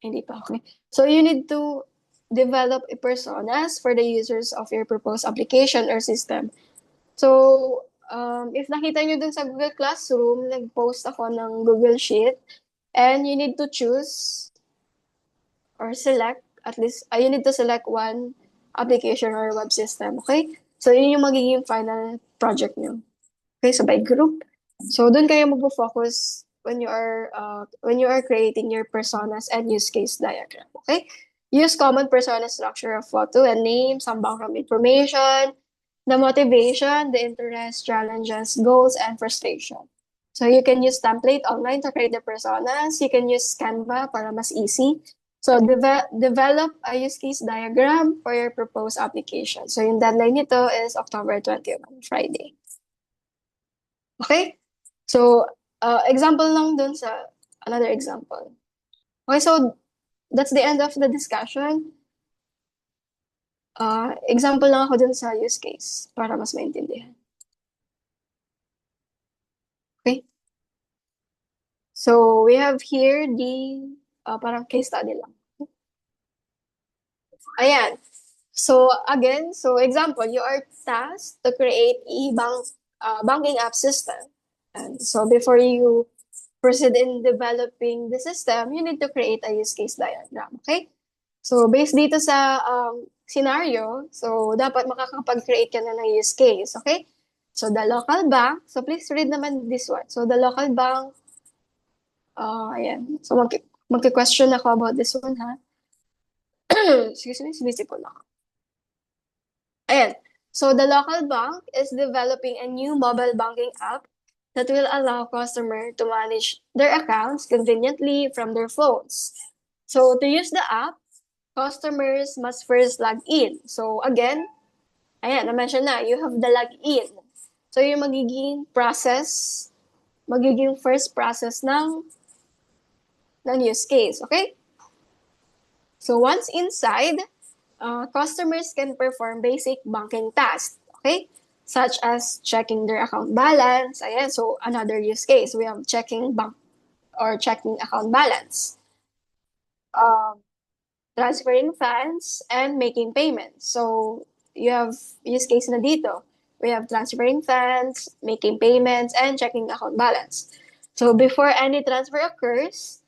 Hindi pa, okay. So you need to develop a personas for the users of your proposed application or system. So, if nakita nyo dun sa Google Classroom, nag-post ako ng Google Sheet, and you need to choose or select at least, you need to select one application or web system, okay? So, yun yung magiging final project nyo. Okay, so by group. So, dun kayo mag-focus when you are creating your personas and use case diagram, okay? Use common persona structure of photo and name, some background information, the motivation, the interest, challenges, goals, and frustration. So you can use template online to create the personas. You can use Canva para mas easy. So develop a use case diagram for your proposed application. So yung deadline nito is October 21, Friday. Okay? So example lang dun sa another example. Okay, so that's the end of the discussion. Example lang ako dun sa use case para mas maintindihan. Okay? So we have here the parang case study lang. Ayan. So again, example, you are tasked to create banking app system. And so before you proceed in developing the system, you need to create a use case diagram. Okay? So based dito sa scenario, so dapat makakapag-create ka na ng use case. Okay? So the local bank, so please read naman this one. So the local bank, ayan. So magki-question ako about this one, ha? Excuse me, busy po lang. Ayan. So the local bank is developing a new mobile banking app that will allow customers to manage their accounts conveniently from their phones. So to use the app, customers must first log in. So again, ayan, na-mention na, you have the log in. So yung magiging first process ng use case, okay? So once inside, customers can perform basic banking tasks, okay? Such as checking their account balance. Ayan, so another use case, we have checking account balance. Transferring funds and making payments. So you have use case na dito. We have transferring funds, making payments, and checking account balance. So before any transfer occurs,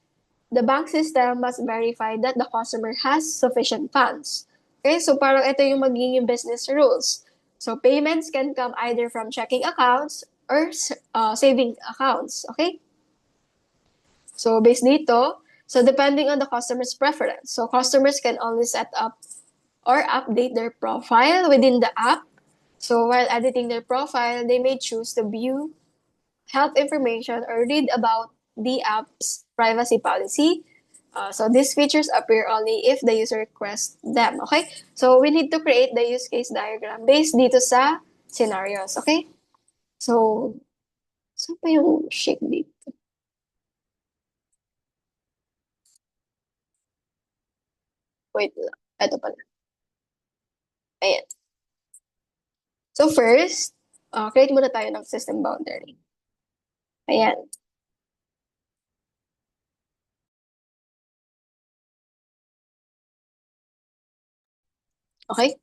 the bank system must verify that the customer has sufficient funds. Okay, so parang ito yung magiging business rules. So payments can come either from checking accounts or saving accounts. Okay? So based dito, so depending on the customer's preference. So customers can only set up or update their profile within the app. So while editing their profile, they may choose to view health information or read about the app's privacy policy. So these features appear only if the user requests them, okay? So we need to create the use case diagram based dito sa scenarios, okay? So, saan pa yung shape dito? Wait lang. Ito pala. Ayan. So first, create muna tayo ng system boundary. Ayan. Okay?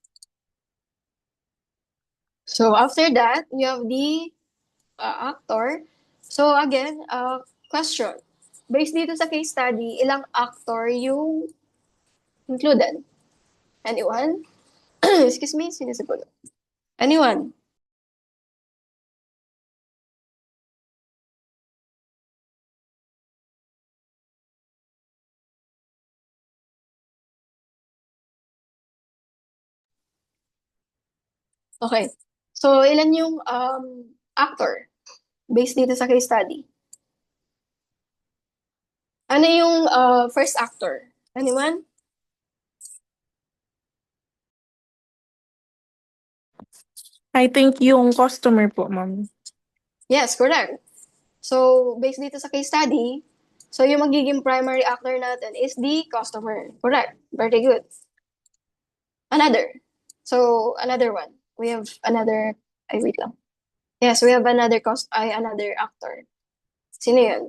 So after that, you have the actor. So again, question. Based dito sa case study, ilang actor yung included? Anyone? Excuse me, sinisipulo. Anyone? Okay. So, ilan yung actor based dito sa case study? Ano yung first actor? Anyone? I think yung customer po, ma'am. Yes, correct. So, based dito sa case study, so yung magiging primary actor natin is the customer. Correct. Very good. Another. So, another one. We have another, ay wait lang. Yes, we have another actor. Sino yun?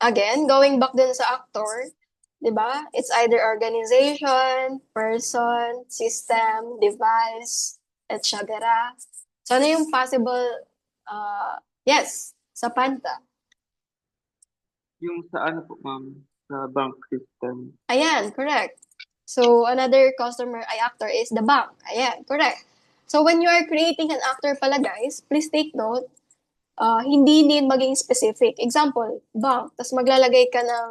Again, going back din sa actor, di ba? It's either organization, person, system, device, etc. So, ano yung possible, yes, sa Panta. Yung sa ano po, ma'am, sa bank system. Ayan, correct. So, another customer ay actor is the bank. Ayan, correct. So, when you are creating an actor pala, guys, please take note, hindi need maging specific. Example, bank. Tapos maglalagay ka ng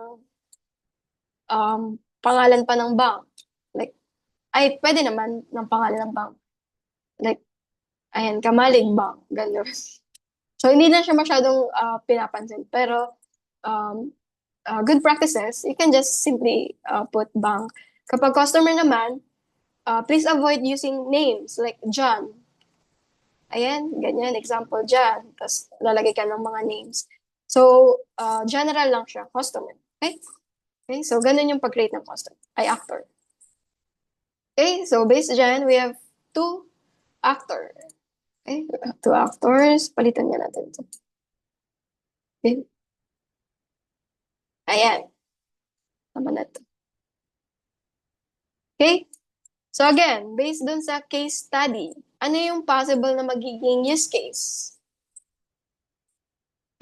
pangalan pa ng bank. Like, ay, pwede naman ng pangalan ng bank. Like, ayan, Kamalig Bank. Ganun. So, hindi na siya masyadong pinapansin. Pero, good practices, you can just simply put bank. Kapag customer naman, please avoid using names like John. Ayan, ganyan, example John. Tapos lalagay ka ng mga names. So, general lang siya, customer. Okay? Okay, so ganun yung pag-create ng customer, ay actor. Okay, so based dyan, we have two actor. Okay, we have two actors. Palitan nga natin ito. Okay. Ayan. Tama na ito. Okay? So again, based dun sa case study, ano yung possible na magiging use case?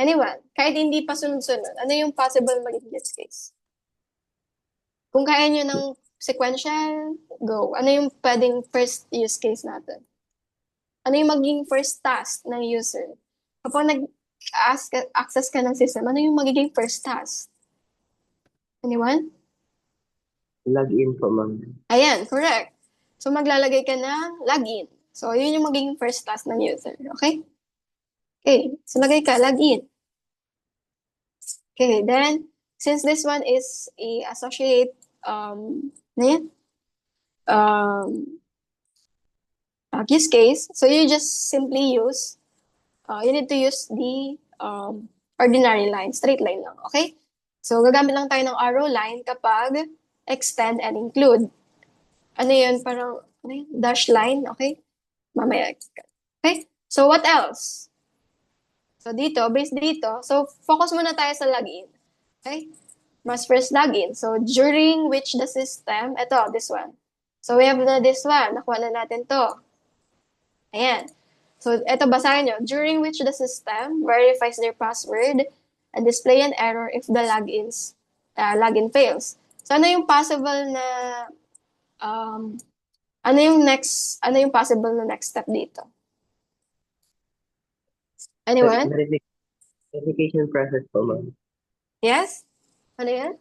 Anyone? Kahit hindi pa sunod-sunod, ano yung possible na magiging use case? Kung kaya nyo ng sequential, go. Ano yung pwedeng first use case natin? Ano yung magiging first task ng user? Kapag nag-access ka ng system, ano yung magiging first task? Anyone? Login po, ma'am. Ayan, correct. So, maglalagay ka ng login. So, yun yung magiging first task ng user. Okay? Okay. So, lagay ka, login. Okay, then, since this one is a associate, ano yan? Use case, so you just simply use, you need to use the ordinary line, straight line lang, okay? So, gagamit lang tayo ng arrow line kapag extend and include. Ano yun? Parang, ano yun? Dash line, okay? Mamaya. Okay? So, what else? So, dito, based dito, so, focus muna tayo sa login. Okay? Must first login. So, during which the system, ito, this one. So, we have na this one. Nakuha na natin to. Ayan. So, ito, basahin nyo. During which the system verifies their password and display an error if the login fails. So, ano yung possible na, ano yung possible na next step dito? Anyone? Verification process po, ma'am. Yes? Ano yan?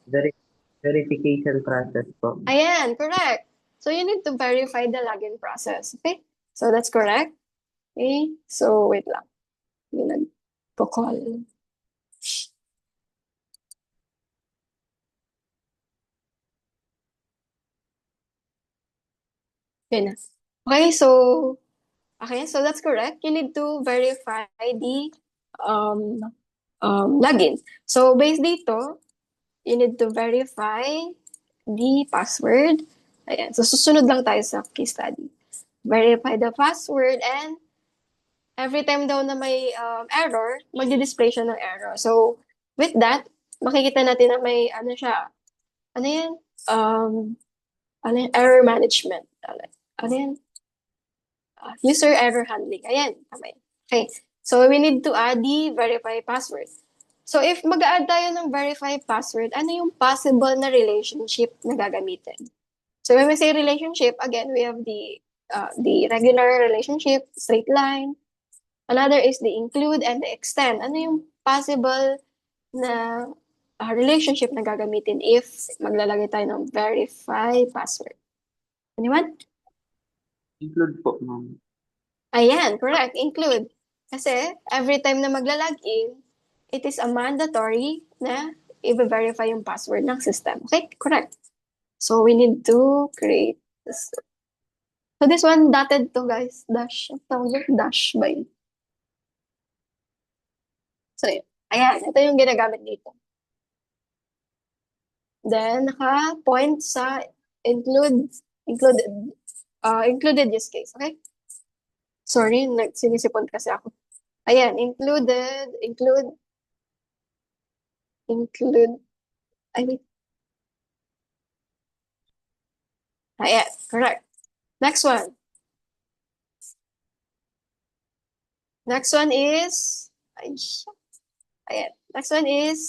Verification process po. Ayan, correct. So, you need to verify the login process. Okay? So, that's correct. Okay? So, wait lang. May nagpo-call. Yun na. Okay, so that's correct. You need to verify the login. So, based dito, you need to verify the password. Ayan. So, susunod lang tayo sa case study. Verify the password and every time daw na may error, magdi-display siya ng error. So, with that, makikita natin na may ano siya. Ano yan? Ano yan? Error management. Ano yan? User error handling. Ayan. Tama yan. Okay, so we need to add the verify password. So if mag-add tayo ng verify password, ano yung possible na relationship na gagamitin? So when we say relationship, again, we have the regular relationship, straight line. Another is the include and the extend. Ano yung possible na relationship na gagamitin if maglalagay tayo ng verify password? Anyone? Include po, ma'am. Ayan, correct. Include. Kasi every time na magla-login, it is a mandatory na i-verify yung password ng system. Okay, correct. So we need to create this. So this one dotted to guys. Dash. Ang tawag doon? Dash ba yun? So ayan, ito yung ginagamit dito. Then naka-point sa included use case. Okay? Sorry, sinisipon kasi ako. Ayan, include, I mean, ayan, correct. Next one. Next one is, ayan, next one is,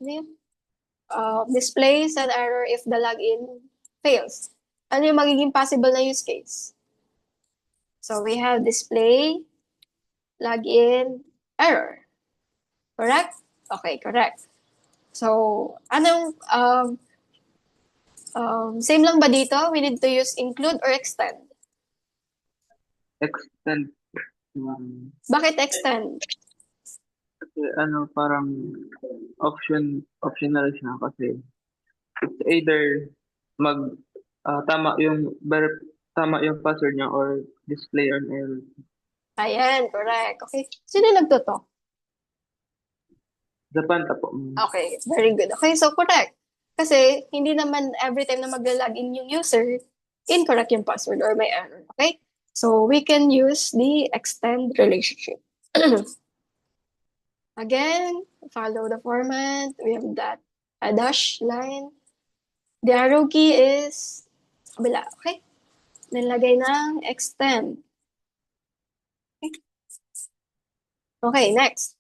ano yun? Displays an error if the login fails. Ano yung magiging possible na use case? So we have display, login, error. Correct? Okay, correct. So, anong, same lang ba dito? We need to use include or extend? Extend. Ma'am. Bakit extend? Kasi parang optional siya kasi it's either tama tama yung password niya or display an error. Ayan, correct. Okay. Sino nagtotoo? Japan po. Okay, very good. Okay, so correct. Kasi hindi naman every time na magla-login yung user, incorrect yung password or may error. Okay? So we can use the extend relationship. Again, follow the format. We have that a dash line. The arrow key is sa kabila. Okay? Nilagay ng extend. Okay, next.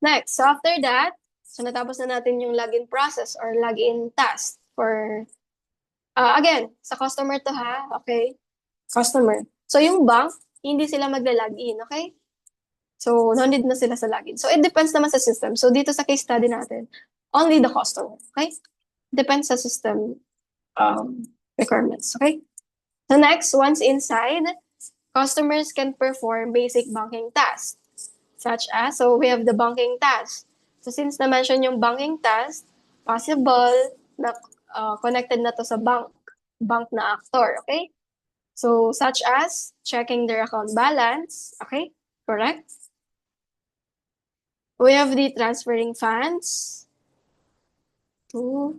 Next, so after that, so natapos na natin yung login process or login task for, again, sa customer to ha, okay? Customer. So yung bank, hindi sila magla-login, okay? So no need na sila sa login. So it depends naman sa system. So dito sa case study natin, only the customer, okay? Depends sa system requirements, okay? So next, once inside, customers can perform basic banking tasks. Such as, so we have the banking task. So since na-mention yung banking task, possible na connected na to sa bank na actor, okay? So such as checking their account balance, okay? Correct? We have the transferring funds to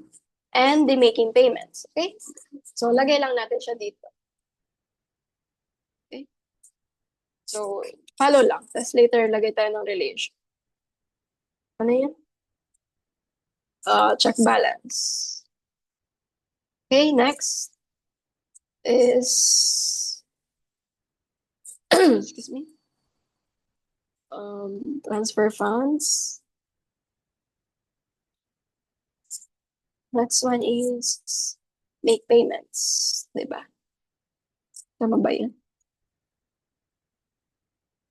and the making payments, okay? So lagay lang natin siya dito. Okay? So follow lang. Tapos later, lagay tayo ng relation. Ano yan? Check balance. Okay, next is, excuse me, transfer funds. Next one is make payments. Diba? Tama ba yun?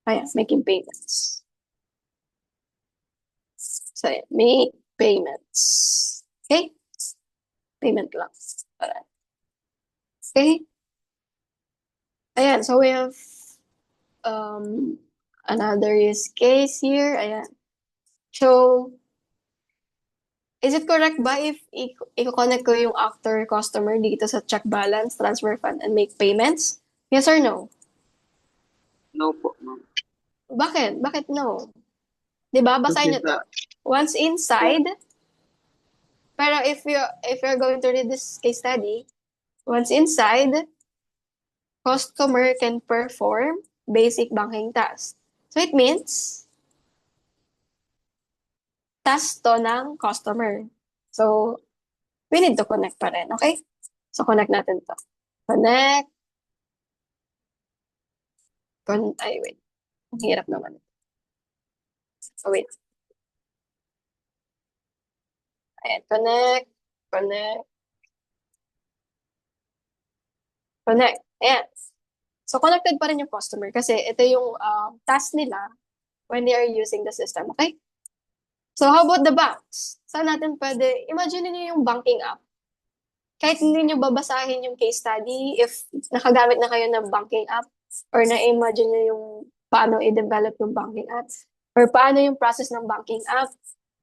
Ayan, making payments. So, ayan, make payments. Okay? Payment lang. Alright. Okay? Ayan, so we have another use case here. Ayan. So, is it correct ba if i-connect ko yung actor customer dito sa check balance, transfer fund, and make payments? Yes or no? No po, ma'am. Bakit? Bakit no? Diba? Basahin nyo to. Once inside, pero if you're going to read this case study, once inside, customer can perform basic banking tasks. So it means, task to ng customer. So, we need to connect pa rin, okay? So, connect natin to. Connect. Wait. Ang hirap naman. Oh, wait. Ayan, connect, connect, connect. Ayan. So, connected pa rin yung customer kasi ito yung task nila when they are using the system. Okay? So, how about the banks? Saan natin pwede, imagine niyo yung banking app. Kahit hindi nyo babasahin yung case study, if nakagamit na kayo ng banking app, or na-imagine nyo yung paano i-develop yung banking app, or paano yung process ng banking app,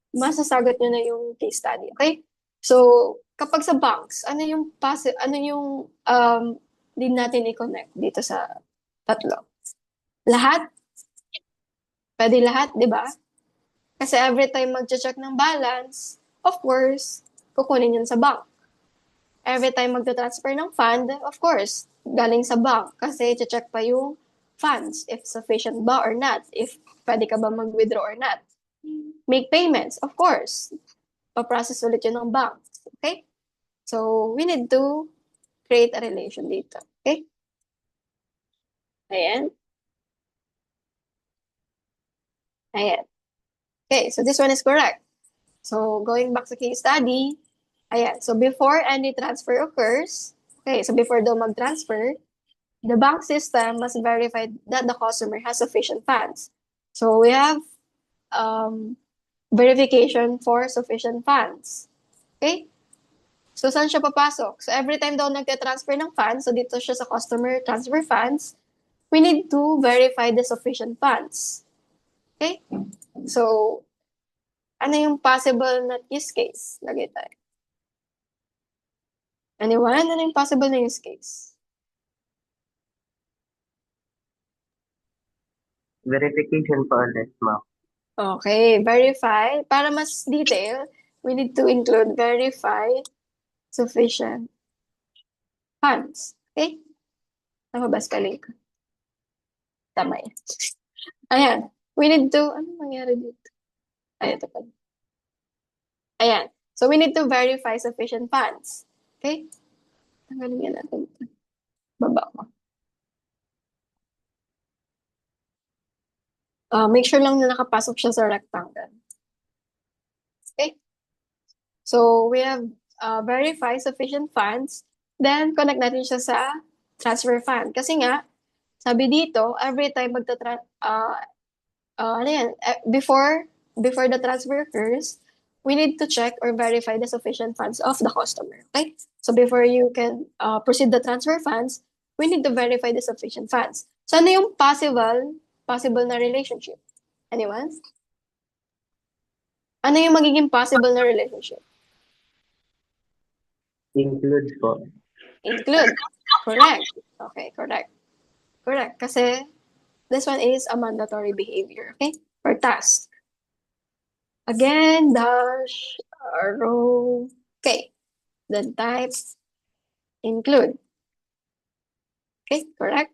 masasagot nyo na yung case study. Okay? So, kapag sa banks, ano yung din natin i-connect dito sa tatlo? Lahat? Pwede lahat, di ba? Kasi every time mag-check ng balance, of course, kukunin yun sa bank. Every time magta-transfer ng fund, of course, galing sa bank. Kasi check pa yung funds, if sufficient ba or not, if pwede ka ba mag-withdraw or not. Make payments, of course. Pa-process ulit yun ng bank. Okay? So, we need to create a relation dito. Okay? Ayan. Ayan. Okay, so this one is correct. So, going back sa case study, ayan. So, before any transfer occurs, okay, so before daw mag-transfer, the bank system must verify that the customer has sufficient funds. So, we have verification for sufficient funds. Okay? So, saan siya papasok? So, every time daw nagte-transfer ng funds, so dito siya sa customer transfer funds, we need to verify the sufficient funds. Okay? So, ano yung possible na use case? Lagay tayo. Anyone? Ano yung possible na use case? Verification po ulit, ma'am. Okay, verify. Para mas detail, we need to include verify sufficient funds. Okay? Tama ba spelling ko? Tama yan. Ayan. We need to, ano nangyari dito? Ayan, ito pala. Ayan. So, we need to verify sufficient funds. Okay? Tanggalin nga natin ito. Baba ko. Make sure lang na nakapasok siya sa rectangle. Okay? So, we have verify sufficient funds. Then, connect natin siya sa transfer fund. Kasi nga, sabi dito, every time ano yan, before the transfer occurs, we need to check or verify the sufficient funds of the customer. Okay? So, before you can proceed the transfer funds, we need to verify the sufficient funds. So, ano yung possible na relationship? Anyone? Ano yung magiging possible na relationship? Include po. Include. Correct. Okay, correct. Correct. Kasi this one is a mandatory behavior, okay? Or task. Again, dash, arrow. Okay. Then type, include. Okay, correct.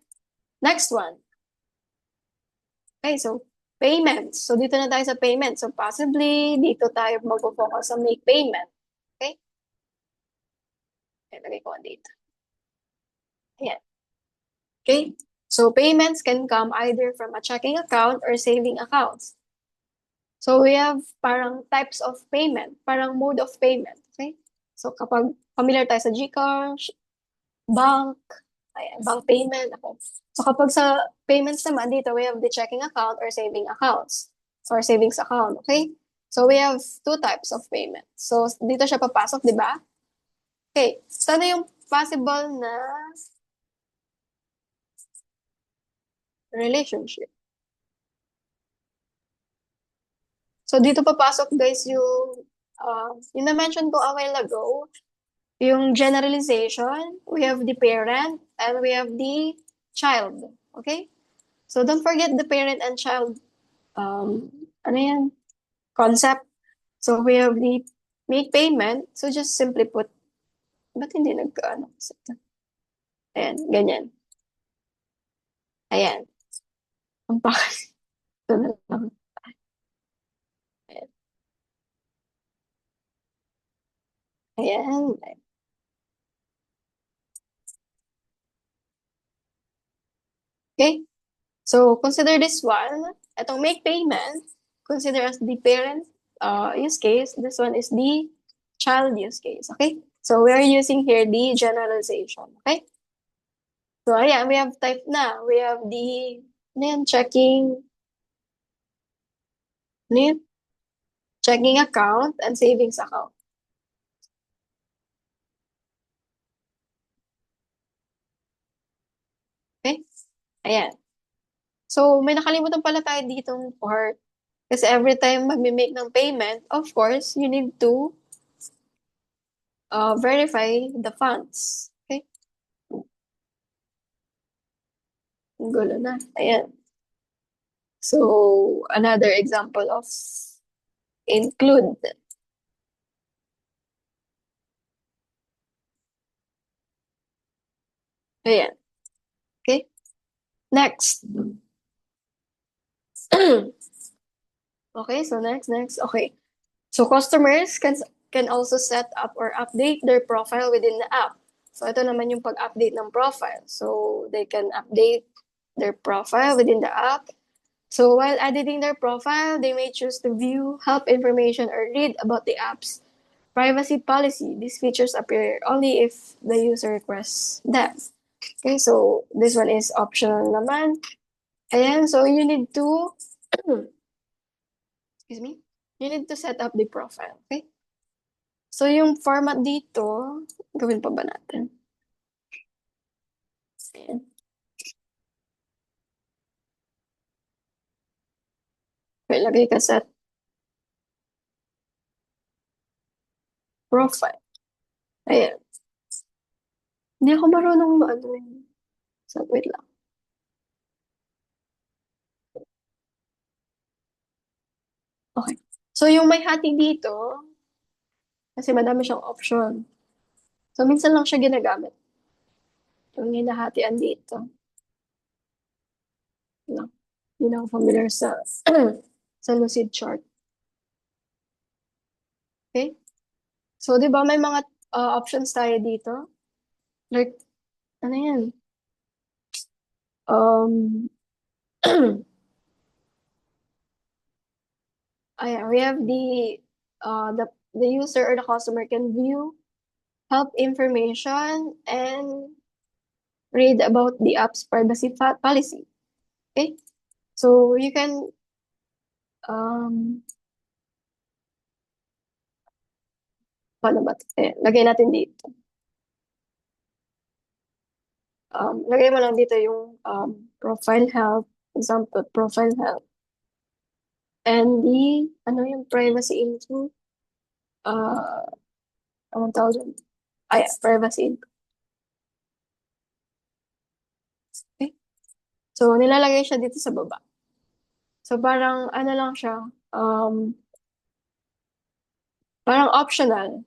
Next one. Okay, so payments. So dito na tayo sa payment. So possibly, dito tayo mag-focus sa make payment. Okay? Okay, lagay ko dito. Ayan. Okay? So payments can come either from a checking account or saving accounts. So we have parang types of payment, parang mode of payment. Okay? So kapag familiar tayo sa GCash, bank, ayan, bank payment. Okay. So kapag sa payments naman, dito we have the checking account or saving accounts or savings account. Okay? So we have two types of payment. So dito siya papasok, di ba? Okay. So ano yung possible na relationship? So dito papasok guys yung na-mention ko a while ago, yung generalization, we have the parent and we have the child. Okay? So don't forget the parent and child ano yan? Concept. So we have the make payment. So just simply put, ba't hindi nagkaano? Ayan, ganyan. Ayan. Ang pakis. Ito na lang. Ayan. Ayan. Okay? So, consider this one. Itong make payment, consider as the parent use case. This one is the child use case, okay? So, we're using here the generalization, okay? So, ayan, we have type na. We have the, ano yan, checking, ano yan? Checking account and savings account. Okay? Ayan. So, may nakalimutan pala tayo ditong part. Kasi every time mag-make ng payment, of course, you need to verify the funds. Okay? Ang gulo na. Ayan. So, another example of include. Ayan. Okay? Next. Okay, so next. Okay. So, customers can also set up or update their profile within the app. So, ito naman yung pag-update ng profile. So, they can update their profile within the app. So, while editing their profile, they may choose to view, help information, or read about the app's privacy policy. These features appear only if the user requests them. Okay, so this one is optional naman. Ayan, so you need to, excuse me, you need to set up the profile, okay? So yung format dito, gawin pa ba natin? Ayan. Okay, lagay ka set profile. Ayan. Hindi ako marunong ano yun. So, wait lang. Okay. So yung may hati dito, kasi madami siyang option. So minsan lang siya ginagamit. Yung hinahatian dito. No? Hindi na ako familiar sa sa lucid chart. Okay? So, di ba may mga options tayo dito? Like, ano yan? Um, ayan, we have the user or the customer can view, help information, and read about the app's privacy policy. Okay? So, you can paano ba? Lagay natin dito. Lagay mo lang dito yung profile help, example, profile help. And the, ano yung privacy info? Anong tawag dyan? Ay, privacy info. Okay? So, nilalagay siya dito sa baba. So, parang, ano lang siya, parang optional.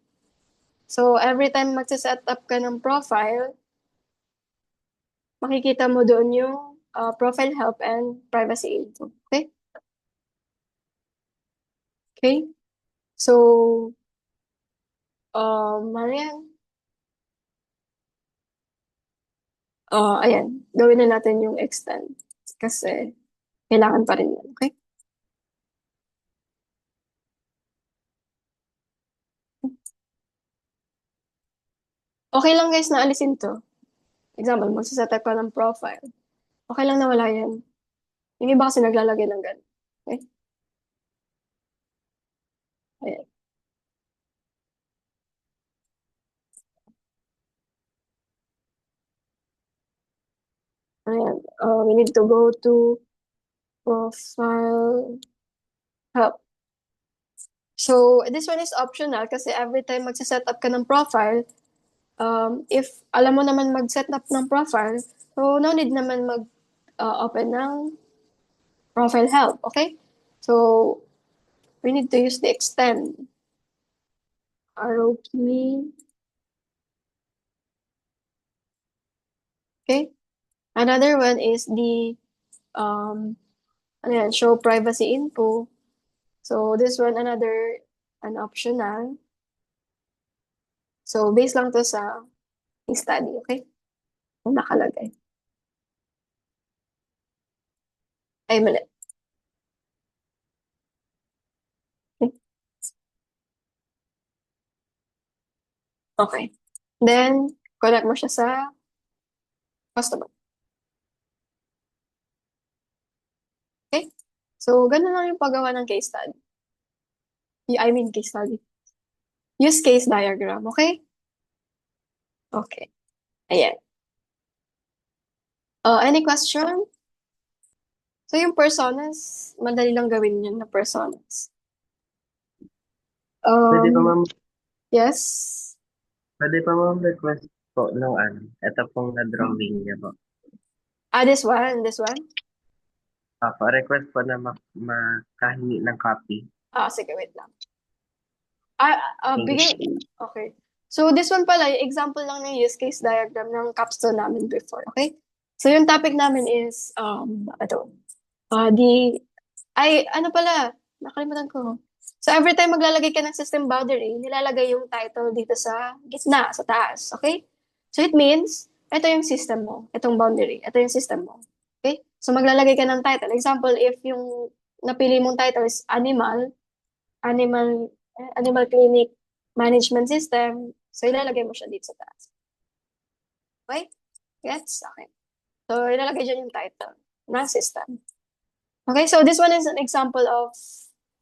So, every time magsa-set up ka ng profile, makikita mo doon yung profile help and privacy info. Okay? Okay? So, ano yan? Ayan. Gawin na natin yung extend. Kasi, kailangan pa rin yan. Okay? Okay lang guys na alisin to. Example, magsaset up ka ng profile. Okay lang na wala yan. Yung iba kasi naglalagay ng ganun. Okay? Ayan. Ayan. We need to go to profile help. So, this one is optional kasi every time magsa-set up ka ng profile, if alam mo naman mag-set up ng profile, so no need naman mag-open ng profile help, okay? So, we need to use the extend. Arrow key. Okay? Another one is the ano yan, show privacy info. So, this one, an optional. So, based lang to sa study, okay? Kung nakalagay. Ay, mali. Okay. Then, connect mo siya sa customer. Okay? So, ganun lang yung paggawa ng case study. I mean, case study. Use case diagram, okay? Okay. Ayan. Any question? So, yung personas, madali lang gawin yun na personas. Pwede pa ma'am, Yes. pwede pa ma'am request po ng ano, ito pong na-drawing niya po. This one. Request po na makahingi ng copy. Sige, wait lang. Thank you. Okay. So, this one pala, yung example lang ng use case diagram ng capstone namin before, okay? So, yung topic namin is, ito. Ano pala, nakalimutan ko. So, every time maglalagay ka ng system boundary, nilalagay yung title dito sa gitna, sa taas, okay? So, it means, ito yung system mo, itong boundary, ito yung system mo, okay? So, maglalagay ka ng title. Example, if yung napili mong title is animal clinic management system, so ilalagay mo siya dito sa taas. Okay? Yes? Okay. So, ilalagay dyan yung title ng system. Okay, so this one is an example of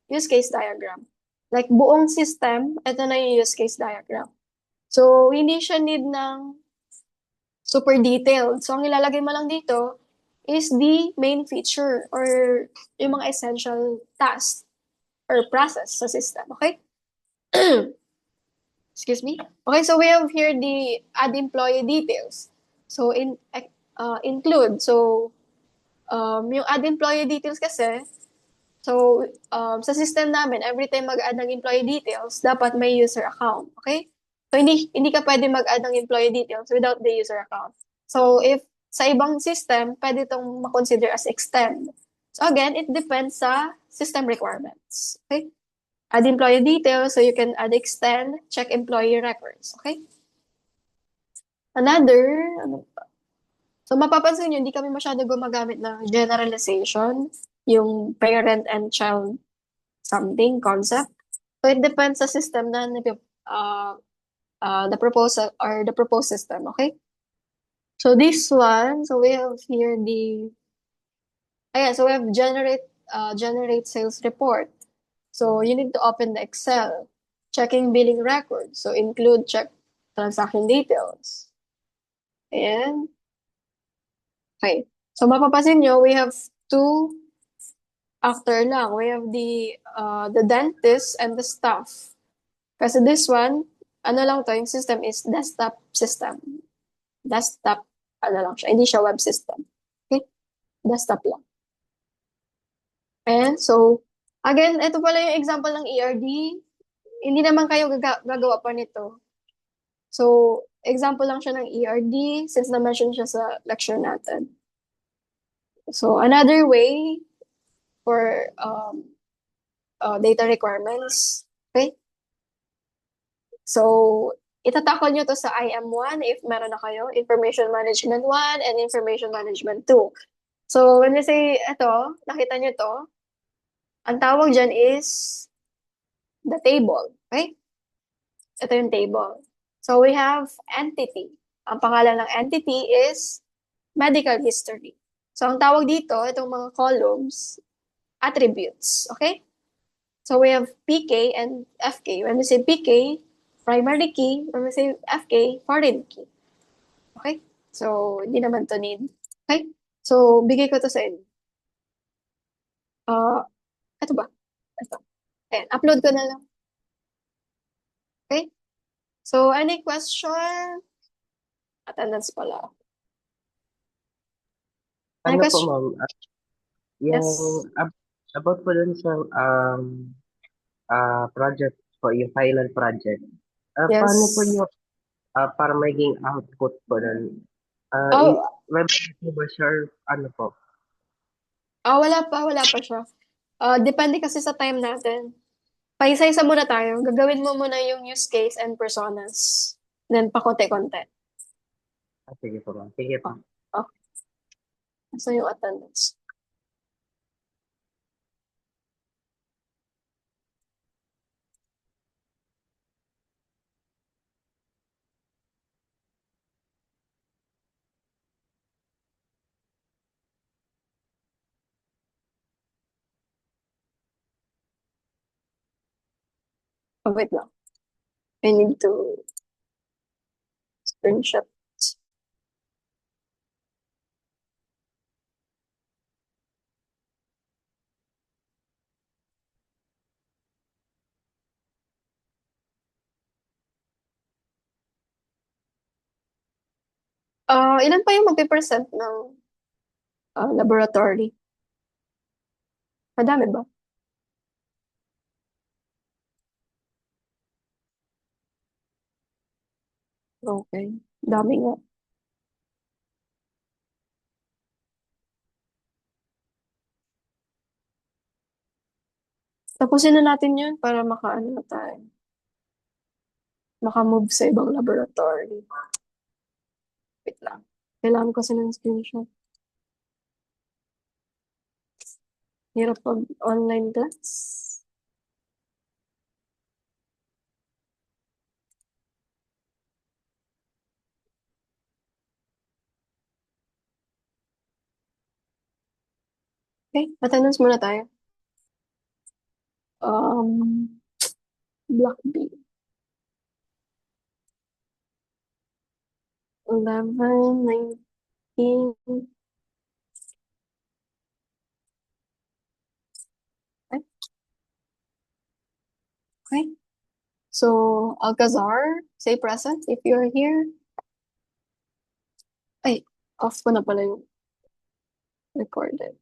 use case diagram. Like, buong system, ito na yung use case diagram. So, hindi siya need ng super detailed. So, ang ilalagay mo lang dito is the main feature or yung mga essential tasks or process sa system. Okay? Excuse me. Okay, so we have here the add employee details. So, include. So, yung add employee details kasi, so, sa system namin, every time mag-add ng employee details, dapat may user account. Okay? So, hindi ka pwede mag-add ng employee details without the user account. So, if sa ibang system, pwede itong makonsider as extend. So, again, it depends sa system requirements. Okay? Add employee details, so you can add extend, check employee records. Okay? Another, ano pa? So, mapapansin nyo, hindi kami masyado gumagamit ng generalization, yung parent and child something concept. So, it depends sa system na the proposal or the proposed system. Okay? So, this one, so we have here so we have generate sales report. So, you need to open the Excel, checking billing records. So, check transaction details. And, okay. So, mapapansin nyo, we have two actor lang. We have the dentist and the staff. Kasi this one, ano lang to, yung system is desktop system. Desktop, ano lang siya, hindi siya web system. Okay? Desktop lang. And so, again, ito pala yung example ng ERD. Hindi naman kayo gagawa pa nito. So, example lang siya ng ERD since na-mention siya sa lecture natin. So, another way for data requirements. Okay? So, itatakol nyo to sa IM1 if meron na kayo, Information Management 1 and Information Management 2. So, when we say ito, nakita nyo to, ang tawag dyan is the table. Okay? Ito yung table. So, we have entity. Ang pangalan ng entity is medical history. So, ang tawag dito, itong mga columns, attributes. Okay? So, we have PK and FK. When we say PK, primary key. When we say FK, foreign key. Okay? So, hindi naman to need. Okay? So, bigay ko to sa inyo. Ito ba? Ito. Ayan, upload ko na lang. Okay? So, any question? Attendance pala. Any Ano po question? ma'am, Yes. yung about po dun sa project po, yung final project. Yes. Paano po yung para maging output po dun? Oh, Web po ba siya? Ano po? wala pa siya. Depende kasi sa time natin. Paisa-isa muna tayo. Gagawin mo muna yung use case and personas. Then, pakonte-konte. Sige po ma'am. Sige po. Okay. So, yung attendance. Oh, wait lang. I need to screenshot. Ilan pa yung magpe-present ng laboratory? Madami ba? Okay. Dami nga. Tapusin na natin yun para maka-ano na tayo. Maka-move sa ibang laboratory. Wait lang. Kailangan ko kasi ng screenshot. Hirap pag online class. Okay, attendance muna tayo. Block B. 11, 19. Okay. So, Alcazar, say present if you're here. Ay, off ko na pala yung recorded.